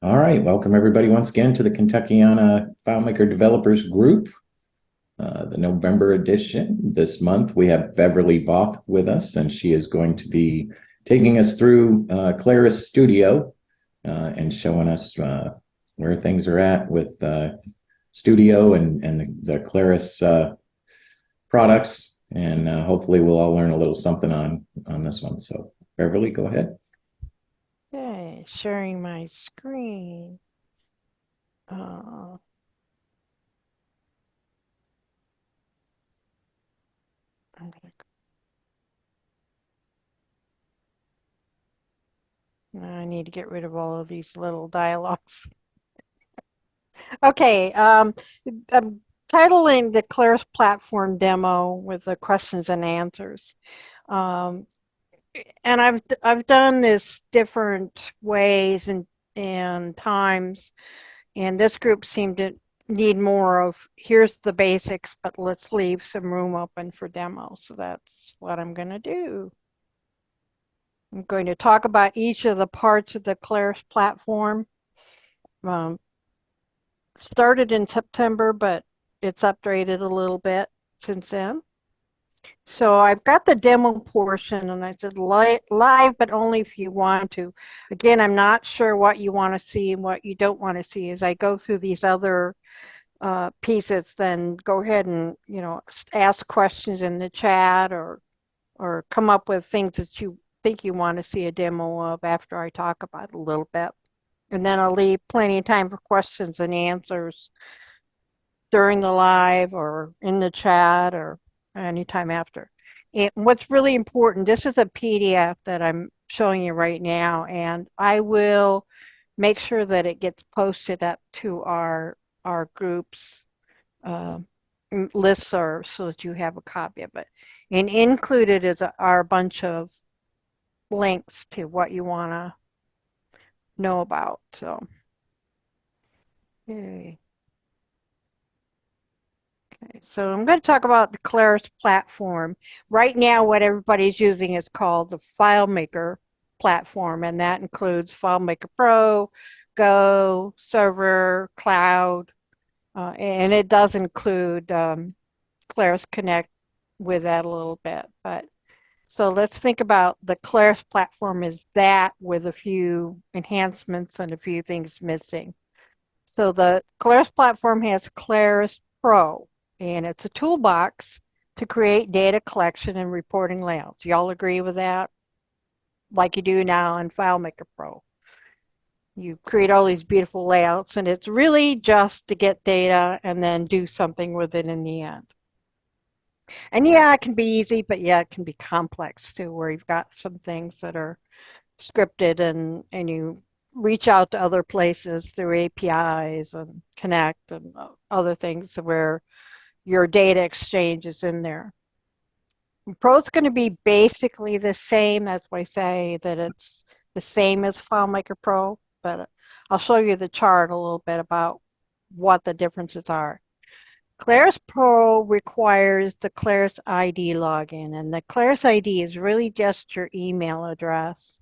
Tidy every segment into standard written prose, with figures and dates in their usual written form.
All right, welcome everybody once again to the Kentuckiana FileMaker Developers Group, the November edition. This month we have Beveryly Voth with us, and she is going to be taking us through Claris Studio and showing us where things are at with Studio and the Claris products. And hopefully we'll all learn a little something on this one. So Beverly, go ahead. Okay, sharing my screen. Uh, I'm gonna, I need to get rid of all of these little dialogues. Okay, I'm titling the Claris Platform demo with the questions and answers. Um, and I've done this different ways and times, and this group seemed to need more of here's the basics, but let's leave some room open for demos. So that's what I'm going to do. I'm going to talk about each of the parts of the Claris platform. Um, Started in September, but it's upgraded a little bit since then. So I've got the demo portion, and I said live, but only if you want to. Again, I'm not sure what you want to see and what you don't want to see. As I go through these other pieces, then go ahead and ask questions in the chat or come up with things that you think you want to see a demo of after I talk about it a little bit. And then I'll leave plenty of time for questions and answers during the live or in the chat or anytime after. And what's really important, this is a PDF that I'm showing you right now, and I will make sure that it gets posted up to our group's uh, listserv so that you have a copy of it. And included are a bunch of links to what you want to know about. So, okay. So I'm going to talk about the Claris platform. Right now, what everybody's using is called the FileMaker platform, and that includes FileMaker Pro, Go, Server, Cloud, and it does include Claris Connect with that a little bit. But so let's think about the Claris platform as that with a few enhancements and a few things missing. So the Claris platform has Claris Pro, and it's a toolbox to create data collection and reporting layouts. Y'all agree with that? Like you do now in FileMaker Pro. You create all these beautiful layouts, and it's really just to get data and then do something with it in the end. And yeah, it can be easy, but yeah, it can be complex too, where you've got some things that are scripted and you reach out to other places through APIs and connect and other things where your data exchange is in there. Pro is going to be basically the same. That's why I say that it's the same as FileMaker Pro, but I'll show you the chart a little bit about what the differences are. Claris Pro requires the Claris ID login, and the Claris ID is really just your email address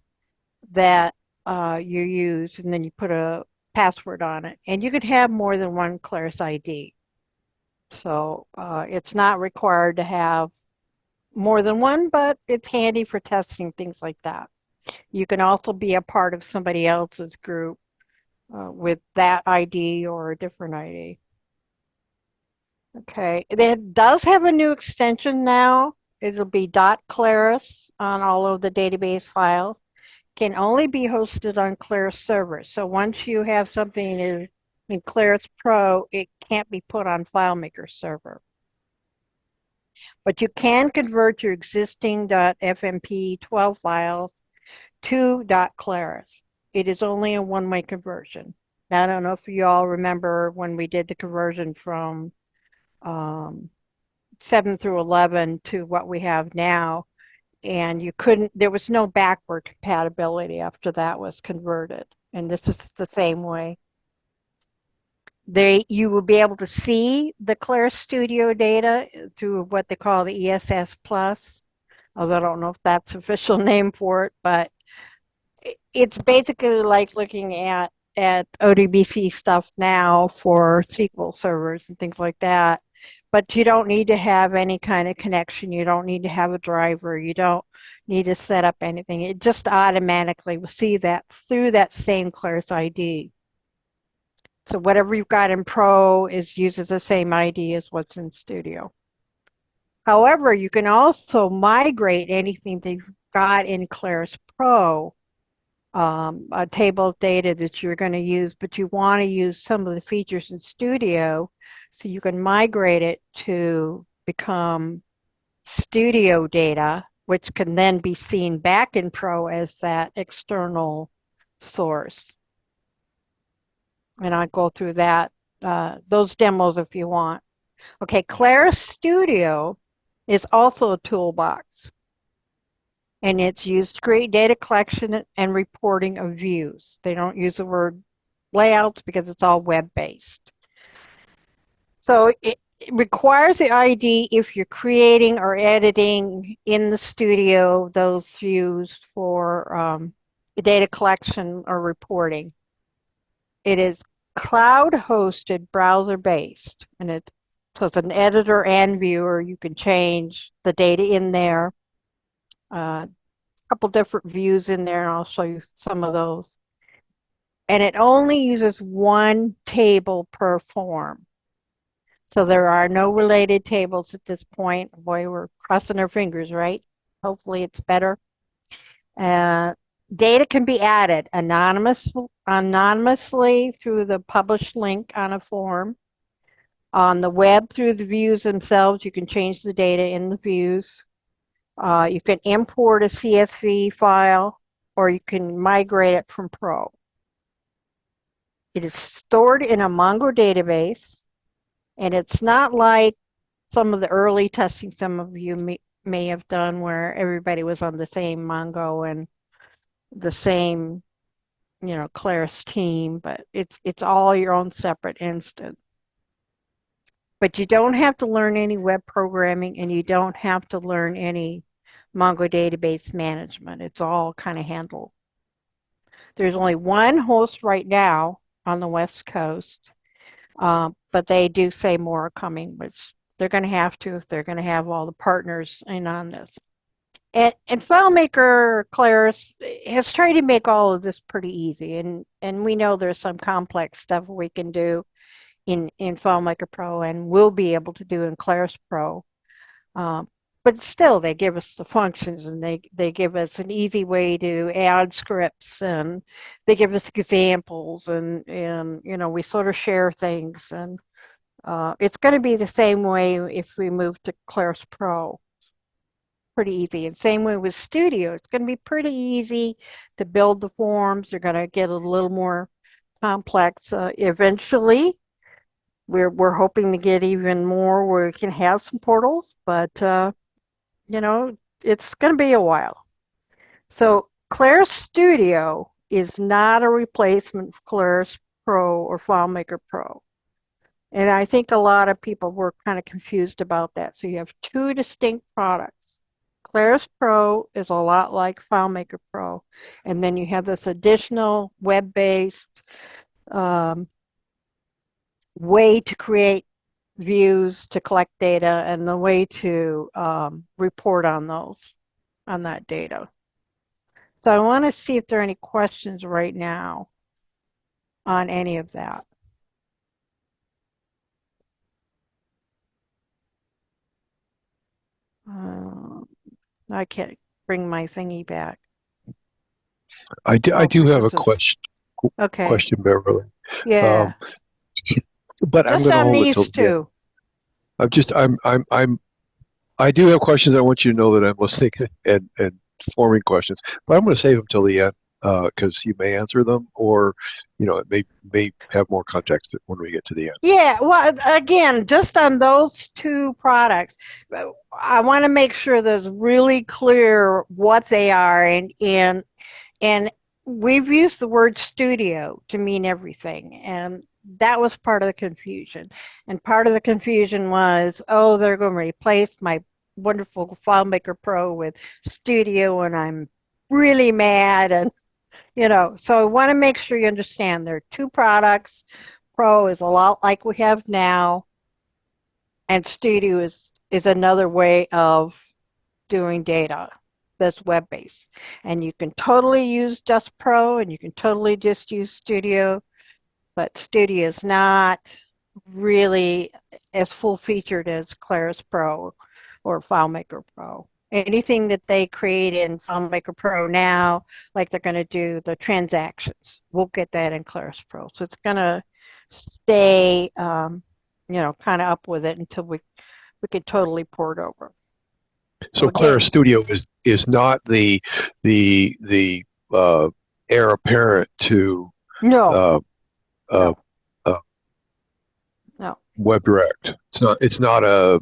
that you use, and then you put a password on it. And you could have more than one Claris ID. So it's not required to have more than one, but it's handy for testing things like that. You can also be a part of somebody else's group with that ID or a different ID. Okay, it does have a new extension now. It'll be .claris on all of the database files. Can only be hosted on Claris servers. So once you have something in Claris Pro, it can't be put on FileMaker server. But you can convert your existing .fmp12 files to .claris. It is only a one-way conversion. Now, I don't know if you all remember when we did the conversion from 7 through 11 to what we have now, and there was no backward compatibility after that was converted. And this is the same way. You will be able to see the Claris Studio data through what they call the ESS Plus, although I don't know if that's the official name for it, but it's basically like looking at at ODBC stuff now for SQL servers and things like that. But you don't need to have any kind of connection. You don't need to have a driver. You don't need to set up anything. It just automatically will see that through that same Claris ID. So whatever you've got in Pro uses the same ID as what's in Studio. However, you can also migrate anything that you've got in Claris Pro, a table of data that you're going to use, but you want to use some of the features in Studio, so you can migrate it to become Studio data, which can then be seen back in Pro as that external source. And I'll go through that, those demos if you want. Okay, Claris Studio is also a toolbox, and it's used to create data collection and reporting of views. They don't use the word layouts because it's all web-based. So it requires the ID if you're creating or editing in the studio those views for data collection or reporting. It is cloud-hosted, browser-based, and so it's an editor and viewer. You can change the data in there. A couple different views in there, and I'll show you some of those. And it only uses one table per form. So there are no related tables at this point. Boy, we're crossing our fingers, right? Hopefully it's better. Data can be added anonymously through the published link on a form. On the web, through the views themselves, you can change the data in the views. You can import a CSV file, or you can migrate it from Pro. It is stored in a Mongo database, and it's not like some of the early testing some of you may have done where everybody was on the same Mongo and the same, Claris team, but it's all your own separate instance. But you don't have to learn any web programming, and you don't have to learn any Mongo database management. It's all kind of handled. There's only one host right now on the West Coast, but they do say more are coming, which they're going to have to if they're going to have all the partners in on this. And FileMaker Claris has tried to make all of this pretty easy, and we know there's some complex stuff we can do in FileMaker Pro and will be able to do in Claris Pro. But still, they give us the functions, and they give us an easy way to add scripts, and they give us examples, and we sort of share things. And it's going to be the same way if we move to Claris Pro. Pretty easy. And same way with Studio. It's going to be pretty easy to build the forms. They're going to get a little more complex eventually. We're hoping to get even more where we can have some portals, but it's going to be a while. So Claris Studio is not a replacement for Claris Pro or FileMaker Pro. And I think a lot of people were kind of confused about that. So you have two distinct products. Claris Pro is a lot like FileMaker Pro. And then you have this additional web-based way to create views, to collect data, and the way to report on that data. So I want to see if there are any questions right now on any of that. I can't bring my thingy back. I do have a question. Okay. Question, Beverly. Yeah. But I'm Just going to on hold it these till two. I do have questions. I want you to know that I'm listening and forming questions, but I'm going to save them till the end because you may answer them, or it may have more context when we get to the end. Yeah, well, again, just on those two products, I want to make sure that's really clear what they are, and we've used the word studio to mean everything, and that was part of the confusion. And part of the confusion was, oh, they're going to replace my wonderful FileMaker Pro with Studio, and I'm really mad. And So I want to make sure you understand there are two products. Pro is a lot like we have now, and Studio is another way of doing data that's web-based. And you can totally use just Pro and you can totally just use Studio, but Studio is not really as full-featured as Claris Pro or FileMaker Pro. Anything that they create in FileMaker Pro now, like they're going to do the transactions, we'll get that in Claris Pro. So it's going to stay, kind of up with it until we can totally port over. So again, Claris Studio is not the heir apparent to no, uh, no, uh, no. WebDirect. It's not a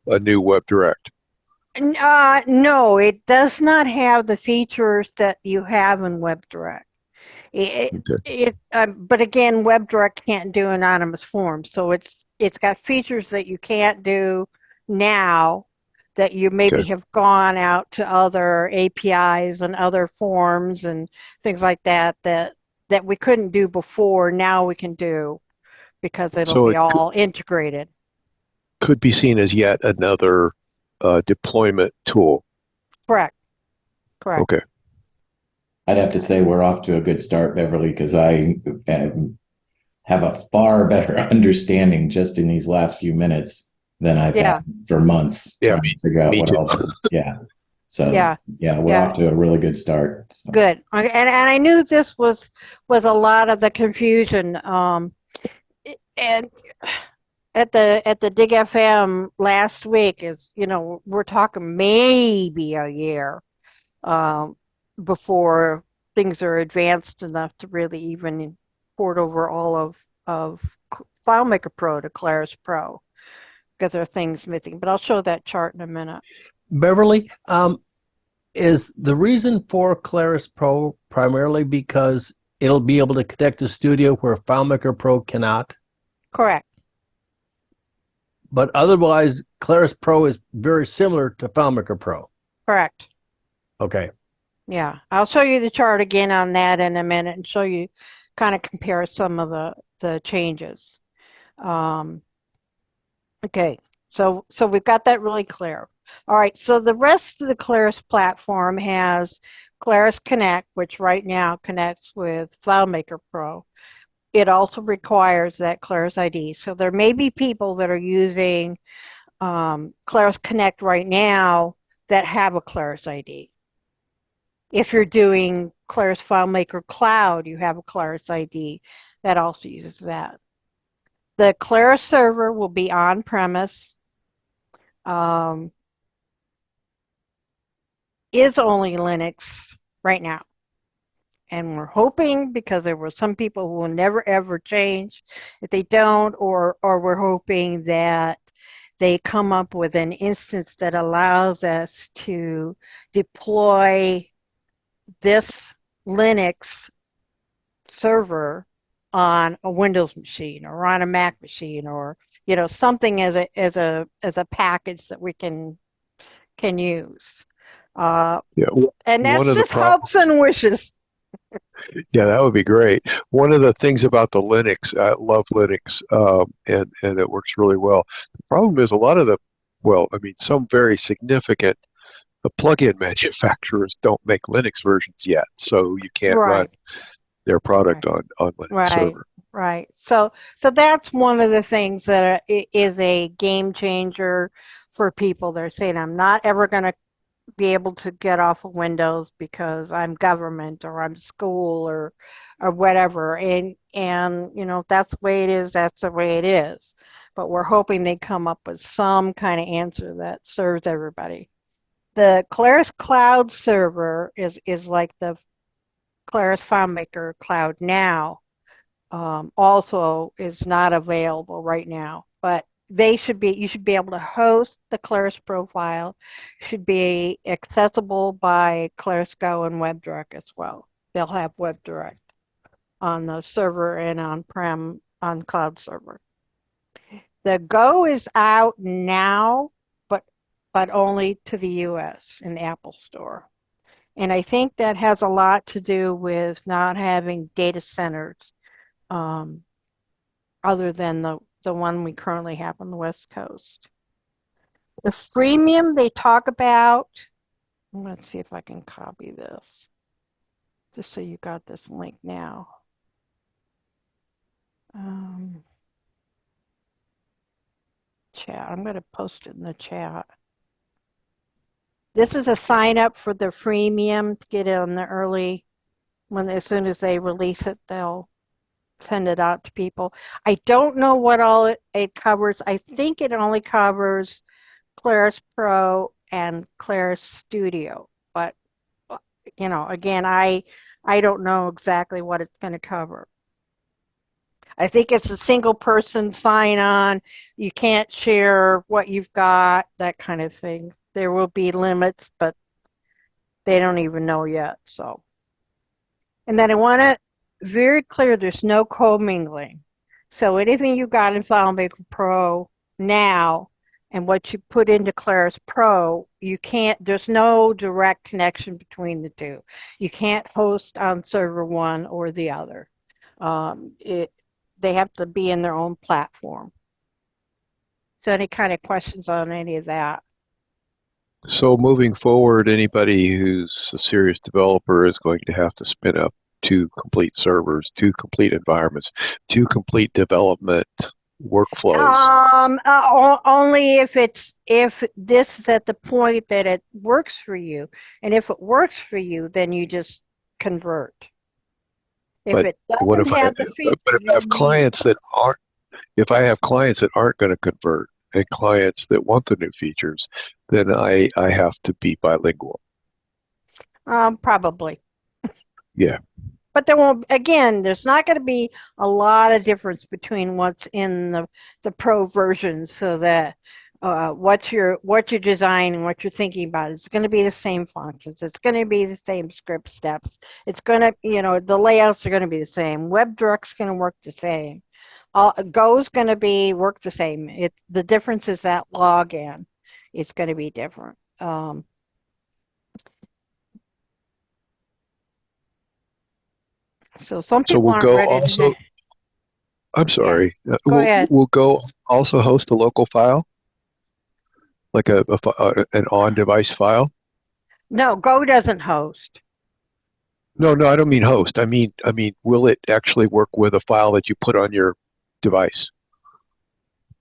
new WebDirect. No, it does not have the features that you have in WebDirect. Okay. But again, WebDirect can't do anonymous forms, so it's got features that you can't do now that you maybe Okay. have gone out to other APIs and other forms and things like that we couldn't do before. Now we can do because it'll So be it all integrated. could be seen as yet another deployment tool. Correct. Correct. Okay. I'd have to say we're off to a good start, Beverly, because I have a far better understanding just in these last few minutes than I've Yeah. had for months Yeah, trying to figure out me what too. all this is. Yeah. So Yeah. we're Yeah. off to a really good start. So. Good. And I knew this was a lot of the confusion. And at the Dig FM last week is, we're talking maybe a year um, before things are advanced enough to really even port over all of FileMaker Pro to Claris Pro because there are things missing. But I'll show that chart in a minute. Beverly, is the reason for Claris Pro primarily because it'll be able to connect to Studio where FileMaker Pro cannot? Correct. But otherwise, Claris Pro is very similar to FileMaker Pro. Correct. Okay. Yeah, I'll show you the chart again on that in a minute and show you kind of compare some of the changes. Okay, so we've got that really clear. All right, so the rest of the Claris platform has Claris Connect, which right now connects with FileMaker Pro. It also requires that Claris ID. So there may be people that are using Claris Connect right now that have a Claris ID. If you're doing Claris FileMaker Cloud, you have a Claris ID that also uses that. The Claris server will be on-premise. Is only Linux right now. And we're hoping, because there were some people who will never ever change, if they don't, or we're hoping that they come up with an instance that allows us to deploy this Linux server on a Windows machine or on a Mac machine, or something as a package that we can use. Yeah. And One that's of the just hopes and wishes. Yeah, that would be great. One of the things about the Linux, I love Linux, and it works really well. The problem is a lot of some very significant plug-in manufacturers don't make Linux versions yet, so you can't run Right. their product Right. on Linux Right. server. Right. So that's one of the things that is a game changer for people. They're saying, I'm not ever going to be able to get off of Windows because I'm government or I'm school or whatever. And if that's the way it is, that's the way it is. But we're hoping they come up with some kind of answer that serves everybody. The Claris Cloud server is like the Claris FileMaker Cloud now. Also is not available right now, but you should be able to host the Claris profile, should be accessible by Claris Go and WebDirect as well. They'll have WebDirect on the server and on-prem on cloud server. The Go is out now, but only to the US in the Apple Store. And I think that has a lot to do with not having data centers um, other than the one we currently have on the West Coast. The freemium they talk about, let's see if I can copy this, just so you got this link now. Chat, I'm going to post it in the chat. This is a sign up for the freemium to get it on the early, as soon as they release it, they'll send it out to people. I don't know what all it covers. I think it only covers Claris Pro and Claris Studio, but again, I don't know exactly what it's going to cover. I think it's a single person sign on. You can't share what you've got, that kind of thing. There will be limits, but they don't even know yet. So, and then I want it very clear, there's no commingling. So anything you got in FileMaker Pro now and what you put into Claris Pro, you can't, there's no direct connection between the two. You can't host on server one or the other. They have to be in their own platform. So any kind of questions on any of that? So moving forward, anybody who's a serious developer is going to have to spin up 2 complete servers, 2 complete environments, 2 complete development workflows. Only if this is at the point that it works for you, and if it works for you, then you just convert. If it doesn't have the feature, but if I have clients that aren't, if I have clients that aren't going to convert and clients that want the new features, then I have to be bilingual. probably. Yeah. But there won't, again, there's not going to be a lot of difference between what's in the pro version, so that what you're designing, what you're thinking about, it's going to be the same functions. It's going to be the same script steps. It's going to, the layouts are going to be the same. WebDirect's going to work the same. Go's going to work the same. The difference is that login. It's going to be different. So some people we'll aren't go ready also. to. I'm sorry. Go ahead. We'll go also host a local file, like an on-device file. No, Go doesn't host. No, I don't mean host. I mean, will it actually work with a file that you put on your device,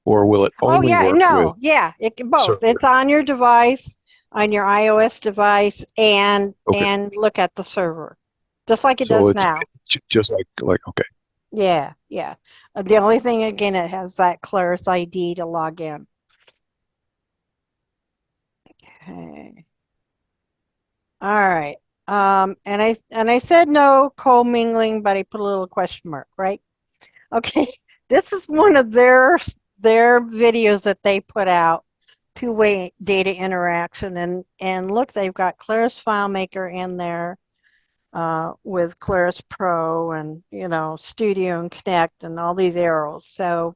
or will it only work with? It can both. Server? It's on your device, on your iOS device, and look at the server, just like it does now. Just like okay. Yeah. The only thing, again, it has that Claris ID to log in. Okay. All right. And I said no commingling, but I put a little question mark, right? Okay. This is one of their videos that they put out, two-way data interaction, and look, they've got Claris FileMaker in there with Claris Pro and Studio and Connect and all these arrows. So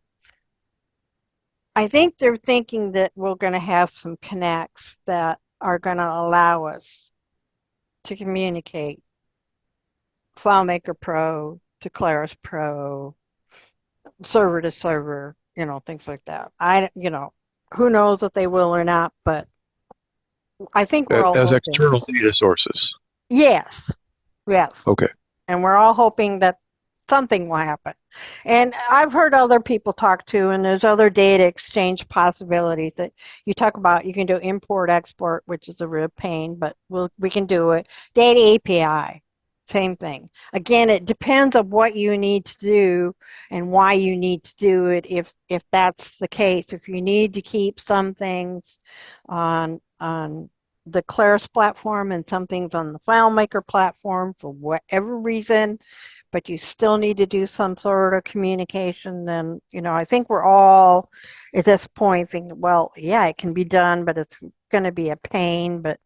I think they're thinking that we're going to have some connects that are going to allow us to communicate FileMaker Pro to Claris Pro, server to server, things like that. Who knows if they will or not, but I think we're all as hoping. External data sources. Yes. Okay. And we're all hoping that something will happen. And I've heard other people talk to, and there's other data exchange possibilities that you talk about. You can do import, export, which is a real pain, but we can do it. Data API, same thing. Again, it depends on what you need to do and why you need to do it. If that's the case, if you need to keep some things on the Claris platform and some things on the FileMaker platform for whatever reason, but you still need to do some sort of communication, then, I think we're all at this point thinking, well, yeah, it can be done, but it's going to be a pain. But,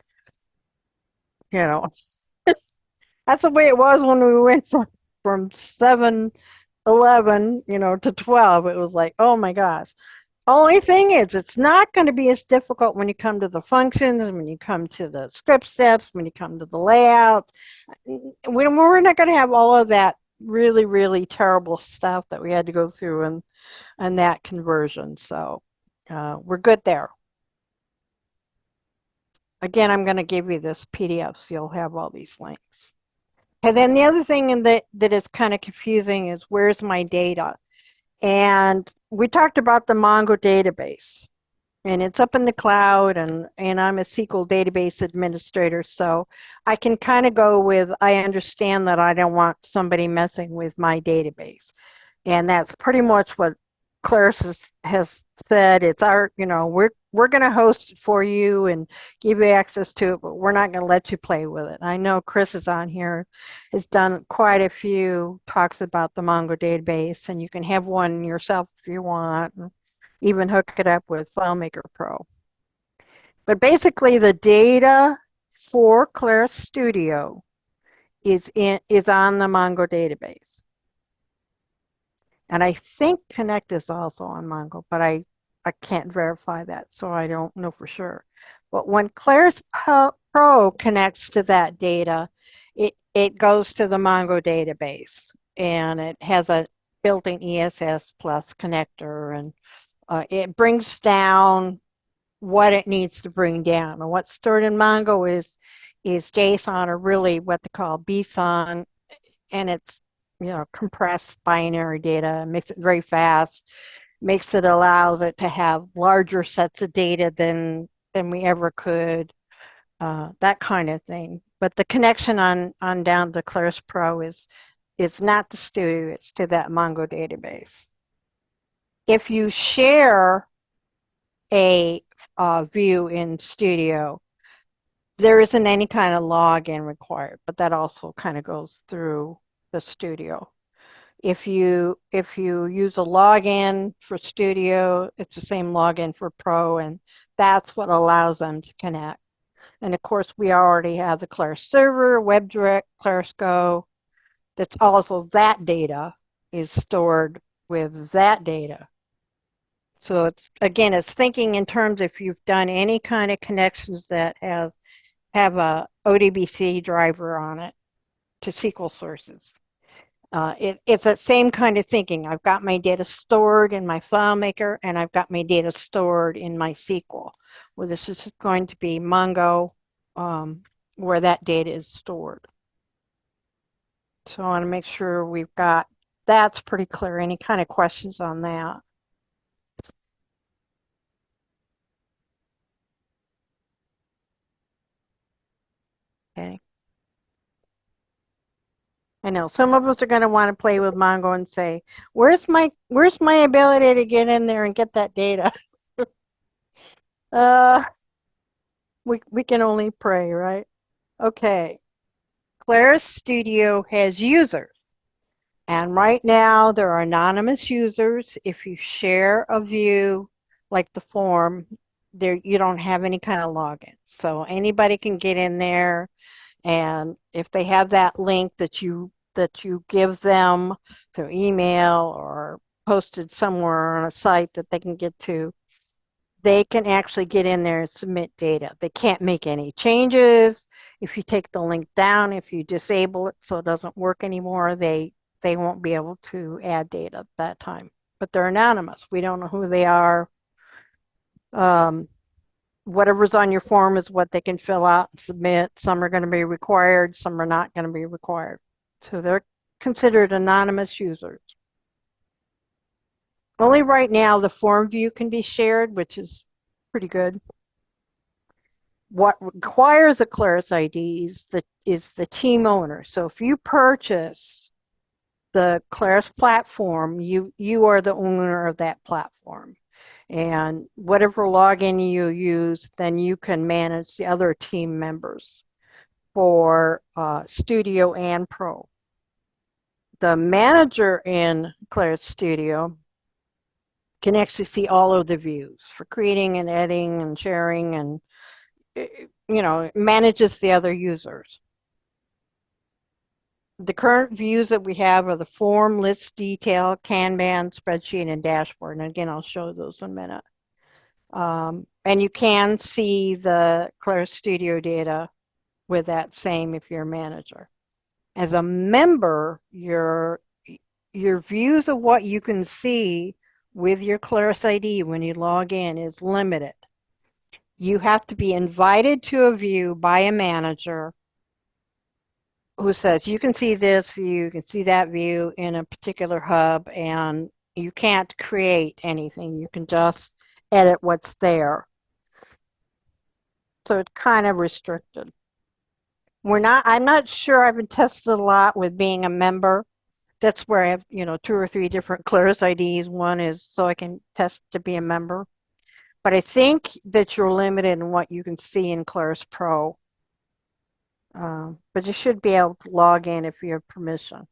that's the way it was when we went from 7-11, to 12. It was like, oh my gosh. Only thing is, it's not going to be as difficult when you come to the functions, when you come to the script steps, when you come to the layouts. We're not going to have all of that really, really terrible stuff that we had to go through in that conversion. So we're good there. Again, I'm going to give you this PDF so you'll have all these links. And then the other thing that is kind of confusing is where's my data? And we talked about the Mongo database, and it's up in the cloud, and I'm a SQL database administrator, so I can kind of go with, I understand that I don't want somebody messing with my database. And that's pretty much what Claris has said. It's our, we're going to host it for you and give you access to it, but we're not going to let you play with it. I know Chris is on here, has done quite a few talks about the Mongo database, and you can have one yourself if you want, and even hook it up with FileMaker Pro. But basically, the data for Claris Studio is on the Mongo database. And I think Connect is also on Mongo, but I can't verify that, so I don't know for sure. But when Claris Pro connects to that data, it goes to the Mongo database, and it has a built-in ESS plus connector, and it brings down what it needs to bring down. And what's stored in Mongo is JSON, or really what they call BSON, and it's compressed binary data, makes it very fast, allows it to have larger sets of data than we ever could, that kind of thing. But the connection on down to Claris Pro is not to Studio, it's to that Mongo database. If you share a view in Studio, there isn't any kind of login required, but that also kind of goes through the Studio. If you use a login for Studio, it's the same login for Pro, and that's what allows them to connect. And of course, we already have the Claris server, WebDirect, Claris Go. That's also, that data is stored with that data. So it's thinking in terms, if you've done any kind of connections that have a ODBC driver on it to SQL sources. It's that same kind of thinking. I've got my data stored in my FileMaker, and I've got my data stored in my SQL. Well, this is going to be Mongo, where that data is stored. So I want to make sure we've got, that's pretty clear. Any kind of questions on that? Okay. I know some of us are going to want to play with Mongo and say, where's my ability to get in there and get that data? We can only pray, right? Okay. Claris Studio has users. And right now there are anonymous users. If you share a view like the form, there you don't have any kind of login. So anybody can get in there, and if they have that link that you give them through email or posted somewhere on a site that they can get to, they can actually get in there and submit data. They can't make any changes. If you take the link down, if you disable it so it doesn't work anymore, they won't be able to add data at that time. But they're anonymous. We don't know who they are. Whatever's on your form is what they can fill out and submit. Some are going to be required, some are not going to be required. So they're considered anonymous users. Only right now the form view can be shared, which is pretty good. What requires a Claris ID is the team owner. So if you purchase the Claris platform, you are the owner of that platform. And whatever login you use, then you can manage the other team members for Studio and Pro. The manager in Claris Studio can actually see all of the views for creating and editing and sharing, and manages the other users. the current views that we have are the form, list, detail, Kanban, spreadsheet, and dashboard. And again, I'll show those in a minute. And you can see the Claris Studio data with that same if you're a manager. As a member, your views of what you can see with your Claris ID when you log in is limited. You have to be invited to a view by a manager who says you can see this view, you can see that view in a particular hub, and you can't create anything. You can just edit what's there. So it's kind of restricted. I'm not sure, I haven't tested a lot with being a member. That's where I have, 2 or 3 different Claris IDs. One is so I can test to be a member. But I think that you're limited in what you can see in Claris Pro. But you should be able to log in if you have permission.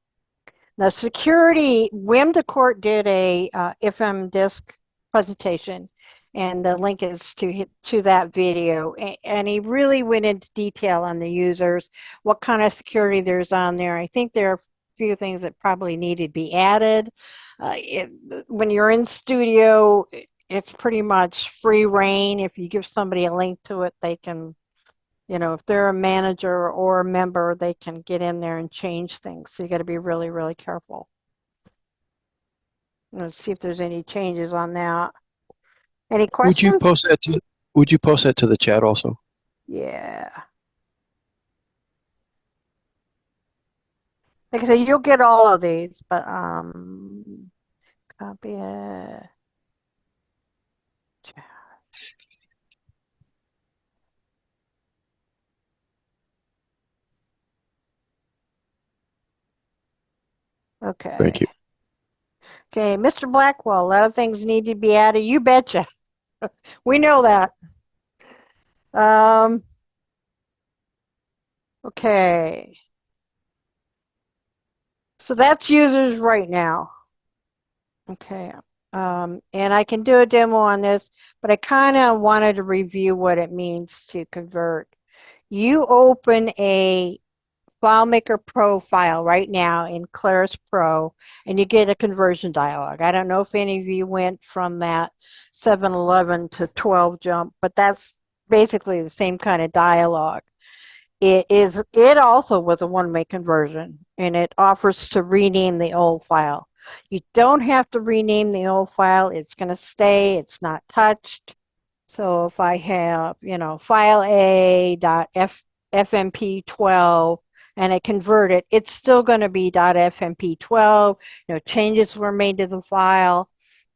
Now, security, Wim de Court did a IFM disk presentation, and the link is to that video. And he really went into detail on the users, what kind of security there's on there. I think there are a few things that probably needed to be added. When you're in Studio, it's pretty much free reign. If you give somebody a link to it, they can, if they're a manager or a member, they can get in there and change things. So you got to be really, really careful. Let's see if there's any changes on that. Any questions? Would you post that to the chat also? Yeah. Like I said, you'll get all of these, but copy it. Okay. Thank you. Okay, Mr. Blackwell, a lot of things need to be added. You betcha. We know that. Okay. So that's users right now. Okay. And I can do a demo on this, but I kind of wanted to review what it means to convert. You open a FileMaker Pro file right now in Claris Pro, and you get a conversion dialog. I don't know if any of you went from that 711 to 12 jump, but that's basically the same kind of dialog. It also was a one-way conversion, and it offers to rename the old file. You don't have to rename the old file. It's going to stay. It's not touched. So if I have, file A.fmp12 and I convert it, it's still going to be .fmp12. Changes were made to the file.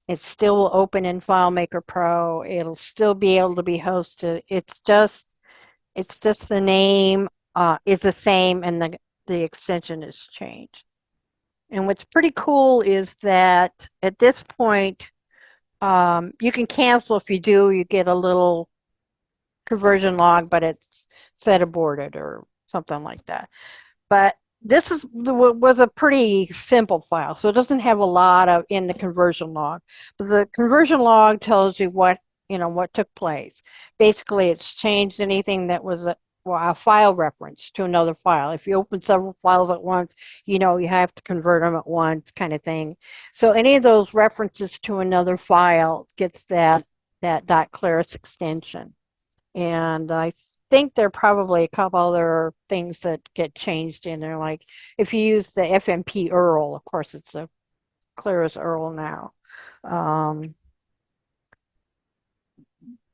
It's still open in FileMaker Pro. It'll still be able to be hosted. It's just the name is the same and the extension is changed. And what's pretty cool is that at this point, you can cancel if you do. You get a little conversion log, but it's set aborted or something like that. But this was a pretty simple file, so it doesn't have a lot in the conversion log. But the conversion log tells you what took place. Basically, it's changed anything that was a file reference to another file. If you open several files at once, you have to convert them at once, kind of thing. So any of those references to another file gets that .claris extension. And I think there are probably a couple other things that get changed in there. Like if you use the FMP URL, of course, it's a Claris URL now.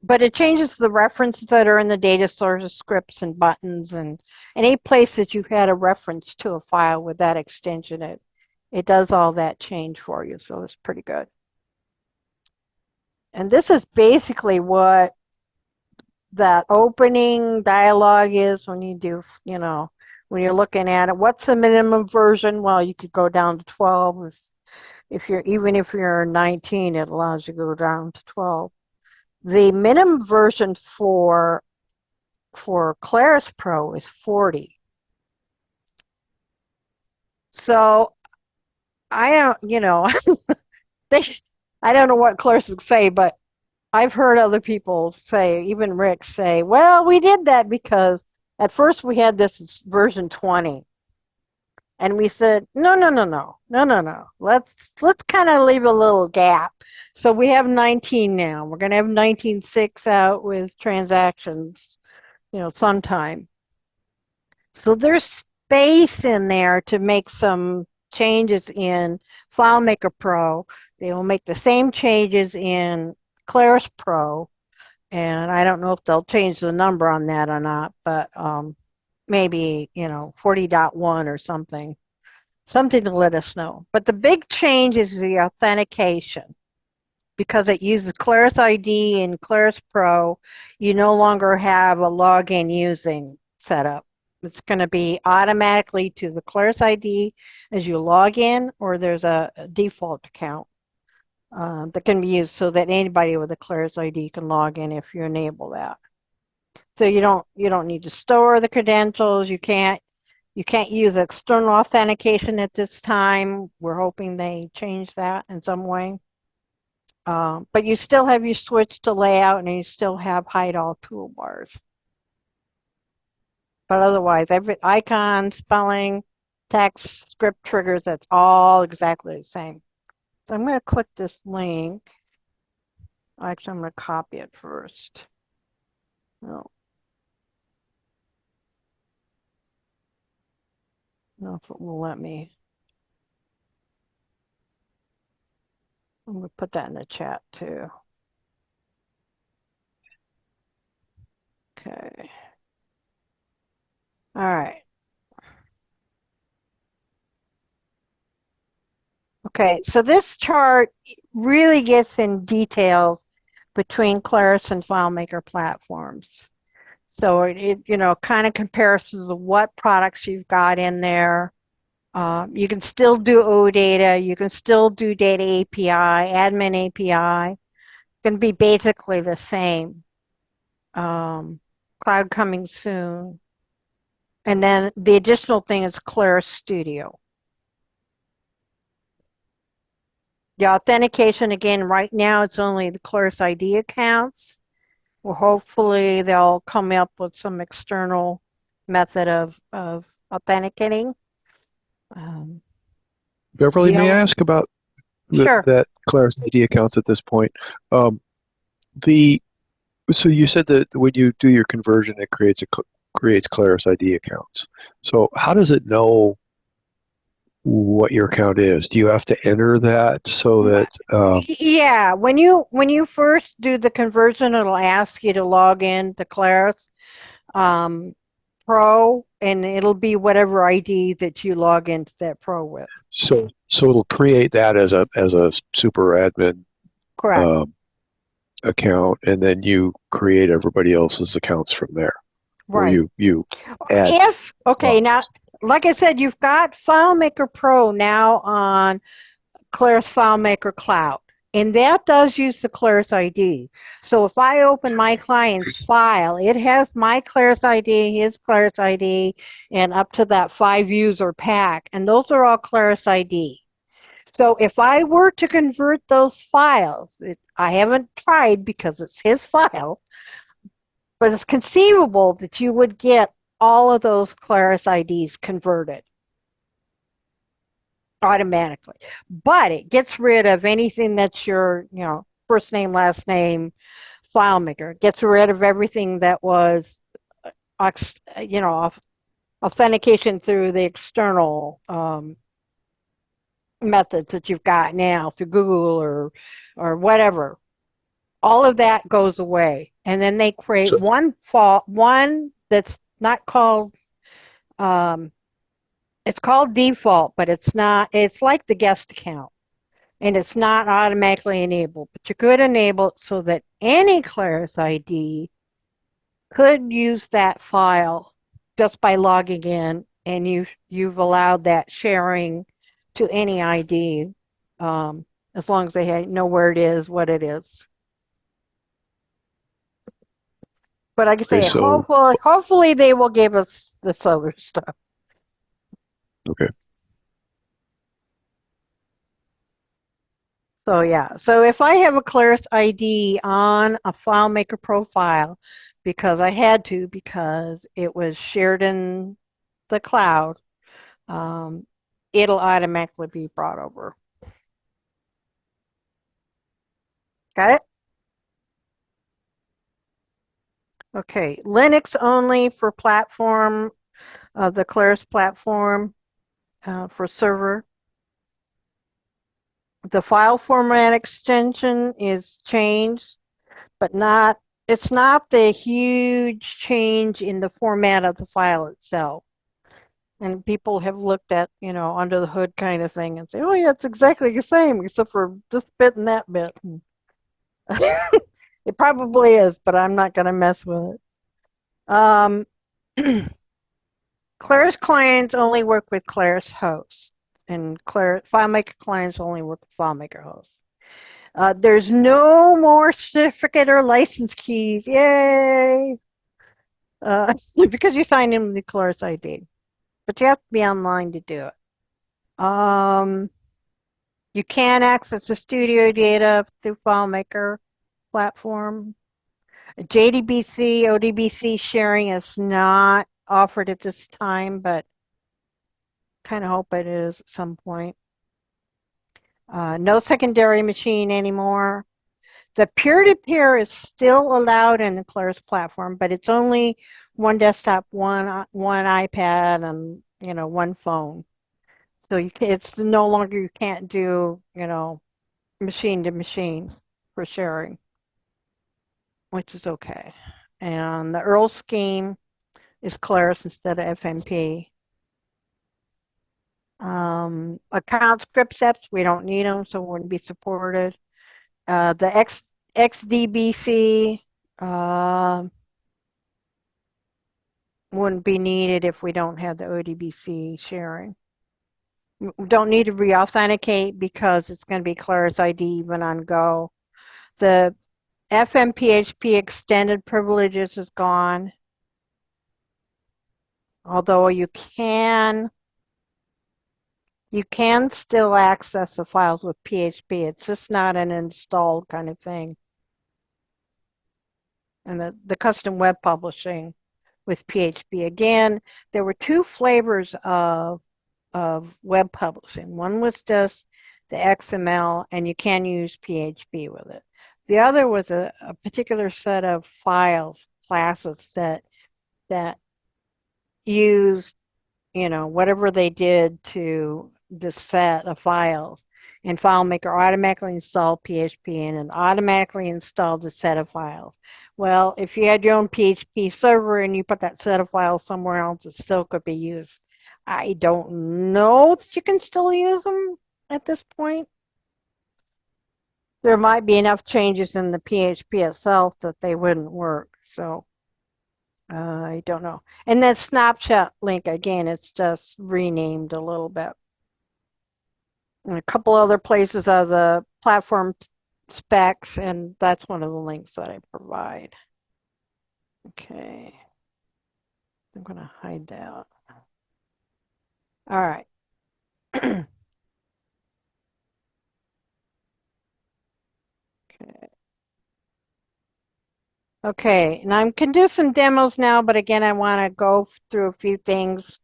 But it changes the references that are in the data sources, scripts, and buttons, and any place that you had a reference to a file with that extension, it does all that change for you. So it's pretty good. And this is basically what that opening dialog is when you do, when you're looking at it. What's the minimum version? Well, you could go down to 12. Even if you're 19, it allows you to go down to 12. The minimum version for Claris Pro is 40. So I don't, I don't know what Claris would say, but I've heard other people say, even Rick say, well, we did that because at first we had this version 20. And we said, no, no, no, no, no, no, no. Let's kind of leave a little gap. So we have 19 now. We're going to have 19.6 out with transactions, sometime. So there's space in there to make some changes in FileMaker Pro. They will make the same changes in Claris Pro. And I don't know if they'll change the number on that or not, but maybe, 40.1 or something to let us know. But the big change is the authentication. Because it uses Claris ID and Claris Pro, you no longer have a login using setup. It's going to be automatically to the Claris ID as you log in, or there's a default account that can be used so that anybody with a Claris ID can log in if you enable that. So you don't need to store the credentials. You can't use external authentication at this time. We're hoping they change that in some way. But you still have your switch to layout, and you still have hide all toolbars. But otherwise, every icon, spelling, text, script triggers, that's all exactly the same. So I'm going to click this link. Actually, I'm going to copy it first. No. No, if it will let me. I'm going to put that in the chat too. Okay. All right. Okay, so this chart really gets in details between Claris and FileMaker platforms. So it kind of compares to what products you've got in there. You can still do OData. You can still do data API, admin API. It's going to be basically the same. Cloud coming soon. And then the additional thing is Claris Studio. The authentication, again, right now it's only the Claris ID accounts. Well, hopefully they'll come up with some external method of authenticating. Beverly, may I ask about Sure. that Claris ID accounts at this point? So you said that when you do your conversion, it creates Claris ID accounts. So how does it know what your account is? Do you have to enter that so that? Yeah, when you first do the conversion, it'll ask you to log in to Claris Pro, and it'll be whatever ID that you log into that Pro with. So it'll create that as a super admin Correct. Account, and then you create everybody else's accounts from there. Right. Or you add. Now, like I said, you've got FileMaker Pro now on Claris FileMaker Cloud, and that does use the Claris ID. So if I open my client's file, it has my Claris ID, his Claris ID, and up to that 5-user pack, and those are all Claris ID. So if I were to convert those files, I haven't tried because it's his file, but it's conceivable that you would get all of those Claris IDs converted automatically. But it gets rid of anything that's your, first name, last name, FileMaker. It gets rid of everything that was, authentication through the external methods that you've got now through Google or whatever. All of that goes away, and then they create one that's not called. It's called default, but it's not. It's like the guest account, and it's not automatically enabled. But you could enable it so that any Claris ID could use that file just by logging in, and you've allowed that sharing to any ID, as long as they know where it is, what it is. But like I say, hopefully they will give us this other stuff. Okay. So yeah, so if I have a Claris ID on a FileMaker profile, because I had to, because it was shared in the cloud, it'll automatically be brought over. Got it? Okay, Linux only for platform, the Claris platform for server. The file format extension is changed, but it's not the huge change in the format of the file itself. And people have looked at, under the hood kind of thing and say, oh yeah, it's exactly the same except for this bit and that bit. It probably is, but I'm not going to mess with it. Claris clients only work with Claris hosts, and FileMaker clients only work with FileMaker hosts. There's no more certificate or license keys. Yay! Because you signed in with the Claris ID. But you have to be online to do it. You can access the studio data through FileMaker Platform. JDBC, ODBC sharing is not offered at this time, but kind of hope it is at some point. No secondary machine anymore. The peer-to-peer is still allowed in the Claris platform, but it's only one desktop, one iPad, and one phone. So it's no longer, you can't do machine to machine for sharing, which is okay. And the URL scheme is Claris instead of FMP. Account script sets, we don't need them, so wouldn't be supported. The XDBC wouldn't be needed if we don't have the ODBC sharing. We don't need to re-authenticate because it's going to be Claris ID even on Go. The FMPHP extended privileges is gone. Although you can still access the files with PHP. It's just not an installed kind of thing. And the custom web publishing with PHP. Again, there were two flavors of web publishing. One was just the XML, and you can use PHP with it. The other was a particular set of files, classes that used, whatever they did to the set of files. And FileMaker automatically installed PHP and it automatically installed the set of files. Well, if you had your own PHP server and you put that set of files somewhere else, it still could be used. I don't know that you can still use them at this point. There might be enough changes in the PHP itself that they wouldn't work. So I don't know. And that snapshot link, again, it's just renamed a little bit. And a couple other places are the platform specs, and that's one of the links that I provide. Okay. I'm going to hide that. All right. Okay, and I can do some demos now, but again, I want to go through a few things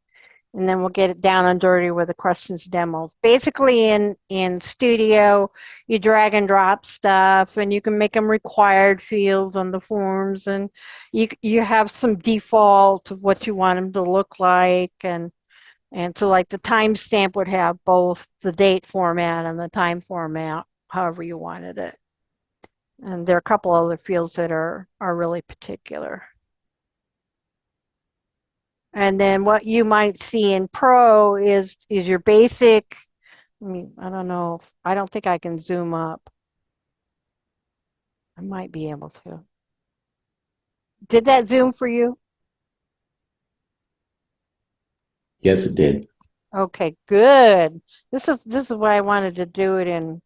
and then we'll get it down and dirty with the questions demos. Basically in Studio, you drag and drop stuff and you can make them required fields on the forms, and you have some default of what you want them to look like, and so like the timestamp would have both the date format and the time format, however you wanted it. And there are a couple other fields that are really particular. And then what you might see in Pro is your basic, I don't know, I don't think I can zoom up. I might be able to. Did that zoom for you? Yes, it did. Okay, good. This is why I wanted to do it in,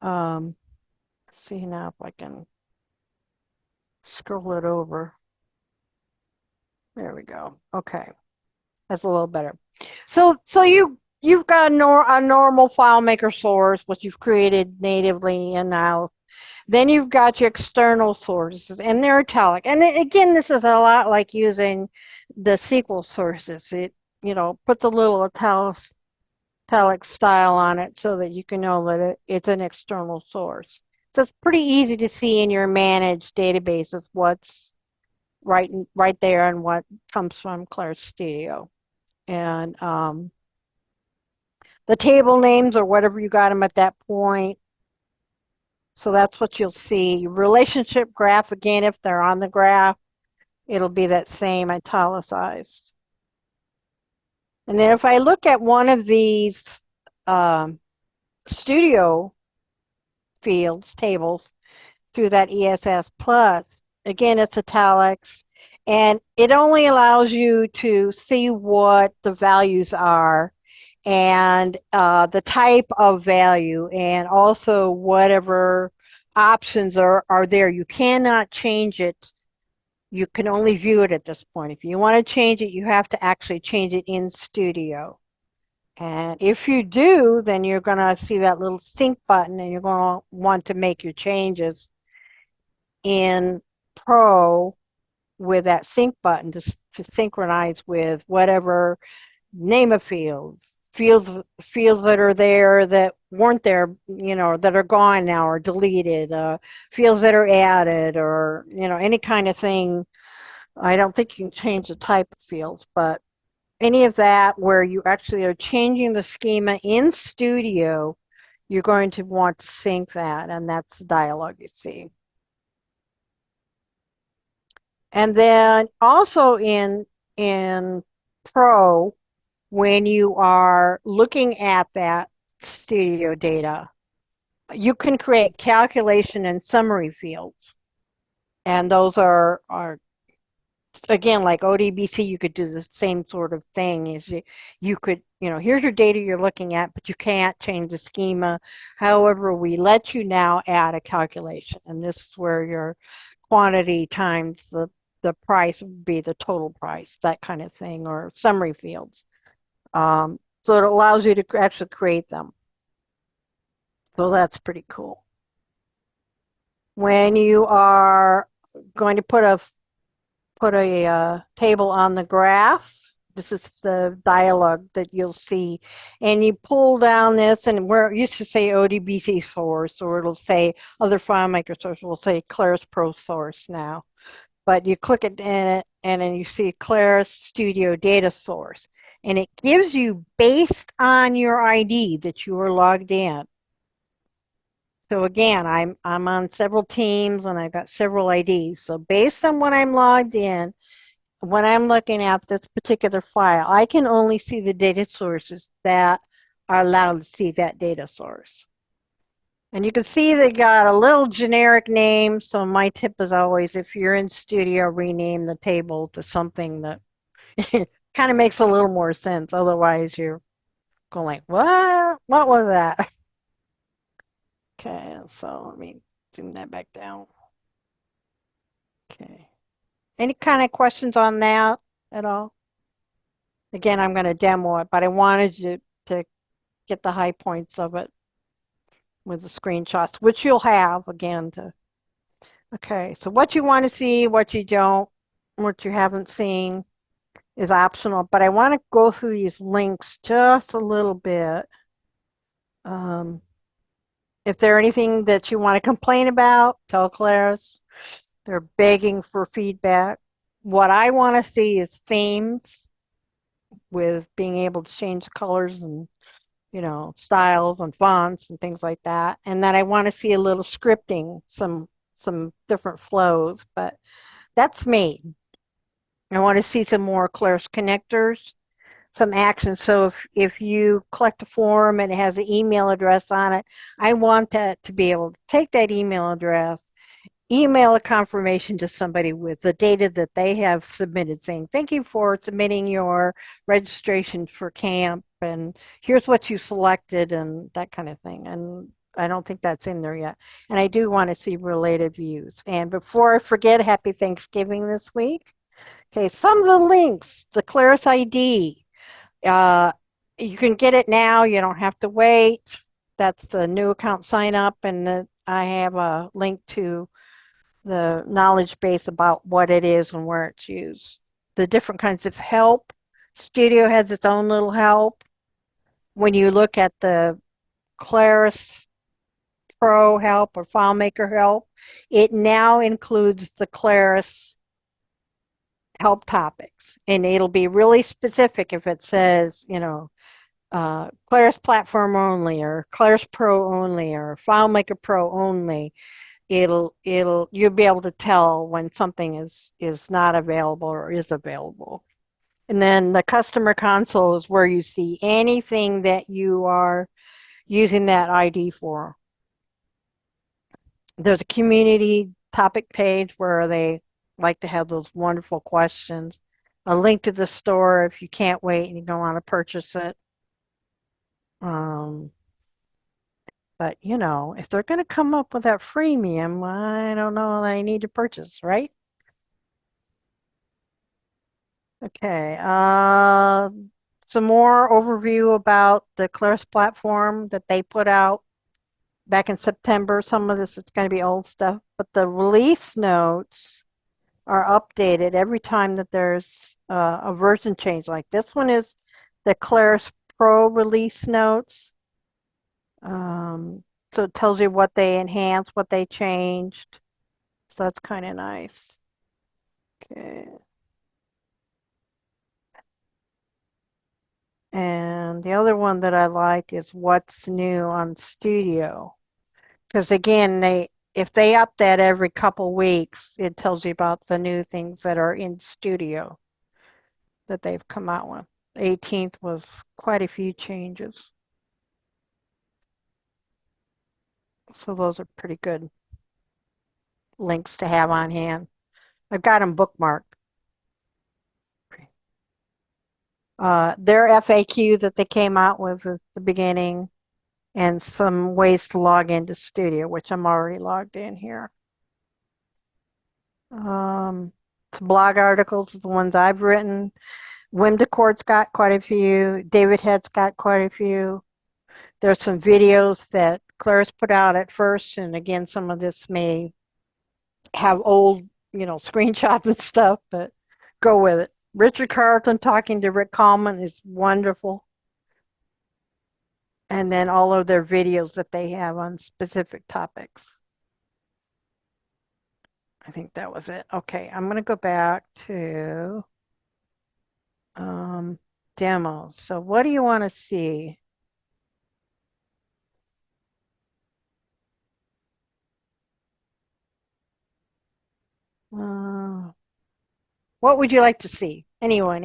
let's see now if I can scroll it over. There we go. Okay, that's a little better. So you've got a normal FileMaker source, which you've created natively in now. Then you've got your external sources, and they're italic. And again, this is a lot like using the SQL sources. put the little italic style on it so that you can know that it's an external source. So it's pretty easy to see in your managed databases what's right there and what comes from Claris Studio. And the table names or whatever you got them at that point. So that's what you'll see. Relationship graph, again, if they're on the graph, it'll be that same italicized. And then if I look at one of these studio fields, tables, through that ESS plus, again, it's italics, and it only allows you to see what the values are and the type of value and also whatever options are there. You cannot change it. You can only view it at this point. If you want to change it, you have to actually change it in Studio. And if you do, then you're going to see that little sync button and you're going to want to make your changes in Pro with that sync button to synchronize with whatever name of fields that are there that weren't there, that are gone now or deleted, fields that are added or, any kind of thing. I don't think you can change the type of fields, but any of that where you actually are changing the schema in Studio, you're going to want to sync that, and that's the dialog you see. And then also in Pro, when you are looking at that Studio data, you can create calculation and summary fields. And those are again, like ODBC, you could do the same sort of thing. Is you could, here's your data you're looking at, but you can't change the schema. However, we let you now add a calculation, and this is where your quantity times the price would be the total price, that kind of thing, or summary fields. So it allows you to actually create them. So that's pretty cool. When you are going to put a table on the graph, this is the dialog that you'll see, and you pull down this, and where it used to say ODBC source, or it'll say other FileMaker source, will say Claris Pro source now. But you click it in it, and then you see Claris Studio data source, and it gives you based on your ID that you are logged in. So again, I'm on several teams and I've got several IDs. So based on what I'm logged in, when I'm looking at this particular file, I can only see the data sources that are allowed to see that data source. And you can see they got a little generic name. So my tip is always, if you're in Studio, rename the table to something that kind of makes a little more sense. Otherwise, you're going like, what? What was that? Okay, so let me zoom that back down. Okay. Any kind of questions on that at all? Again, I'm going to demo it, but I wanted you to get the high points of it with the screenshots, which you'll have again. Okay, so what you want to see, what you don't, what you haven't seen is optional, but I want to go through these links just a little bit. If there's anything that you want to complain about, tell Claris. They're begging for feedback. What I want to see is themes with being able to change colors and, styles and fonts and things like that. And then I want to see a little scripting, some different flows, but that's me. I want to see some more Claris connectors, some action. So if you collect a form and it has an email address on it, I want that to be able to take that email address, email a confirmation to somebody with the data that they have submitted saying, thank you for submitting your registration for camp, and here's what you selected, and that kind of thing. And I don't think that's in there yet. And I do want to see related views. And before I forget, happy Thanksgiving this week. Okay, some of the links, the Claris ID. You can get it now. You don't have to wait. That's the new account sign up, and I have a link to the knowledge base about what it is and where it's used. The different kinds of help Studio has its own little help. When you look at the Claris Pro help or FileMaker help, it now includes the Claris help topics, and it'll be really specific if it says, Claris Platform only, or Claris Pro only, or FileMaker Pro only. You'll be able to tell when something is not available or is available. And then the customer console is where you see anything that you are using that ID for. There's a community topic page where they like to have those wonderful questions. A link to the store if you can't wait and you don't want to purchase it. But if they're going to come up with that freemium, I don't know that I need to purchase, right? Okay. Some more overview about the Claris platform that they put out back in September. Some of this is going to be old stuff, but the release notes are updated every time that there's a version change. Like this one is the Claris Pro release notes. So it tells you what they enhanced, what they changed. So that's kind of nice. Okay. And the other one that I like is what's new on Studio. Because again, if they update every couple weeks, it tells you about the new things that are in Studio that they've come out with. The 18th was quite a few changes. So those are pretty good links to have on hand. I've got them bookmarked. Their FAQ that they came out with at the beginning, and some ways to log into Studio, which I'm already logged in here. Some blog articles, the ones I've written. Wim DeCourt's got quite a few. David Head's got quite a few. There's some videos that Claris put out at first, and again, some of this may have old, screenshots and stuff, but go with it. Richard Carlton talking to Rick Coleman is wonderful. And then all of their videos that they have on specific topics. I think that was it. Okay, I'm going to go back to demos. So what do you want to see? What would you like to see? Anyone?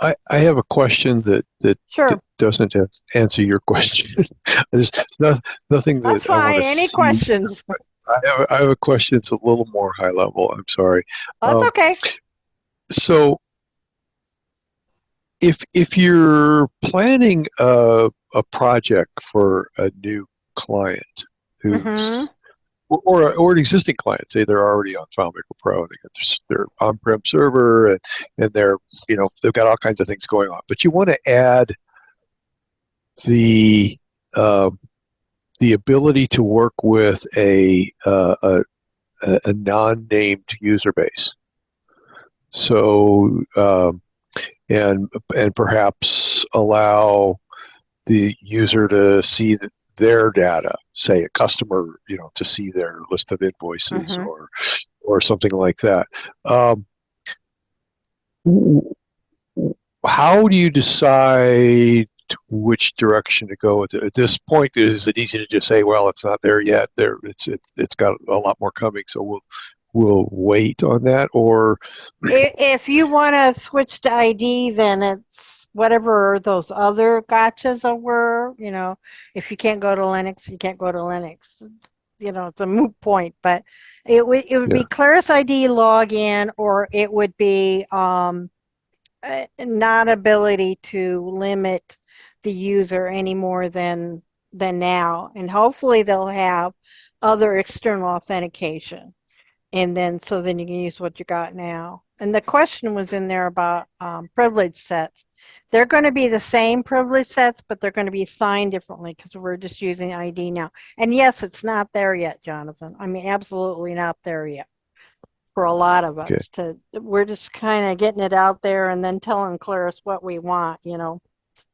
I have a question that Sure. doesn't answer your question. There's nothing that That's I want fine. to Any see. questions? I have a question that's a little more high level. I'm sorry. That's okay. So if you're planning a project for a new client who's or an existing client, say they're already on FileMaker Pro, and they got their on-prem server, and they're they've got all kinds of things going on, but you want to add the ability to work with a non-named user base. So and perhaps allow the user to see their data, say a customer, to see their list of invoices or something like that. How do you decide which direction to go with it? At this point, is it easy to just say, well, it's not there yet? It's got a lot more coming, so we'll wait on that? Or if you want to switch to ID, then it's whatever those other gotchas were. If you can't go to Linux, you can't go to Linux. It's a moot point, but it would be Claris ID login, or it would be not ability to limit the user any more than now, and hopefully they'll have other external authentication. And then, so then you can use what you got now. And the question was in there about privilege sets. They're going to be the same privilege sets, but they're going to be signed differently because we're just using ID now. And yes, it's not there yet, Jonathan. I mean, absolutely not there yet for a lot of Okay. us. We're just kind of getting it out there and then telling Claris what we want,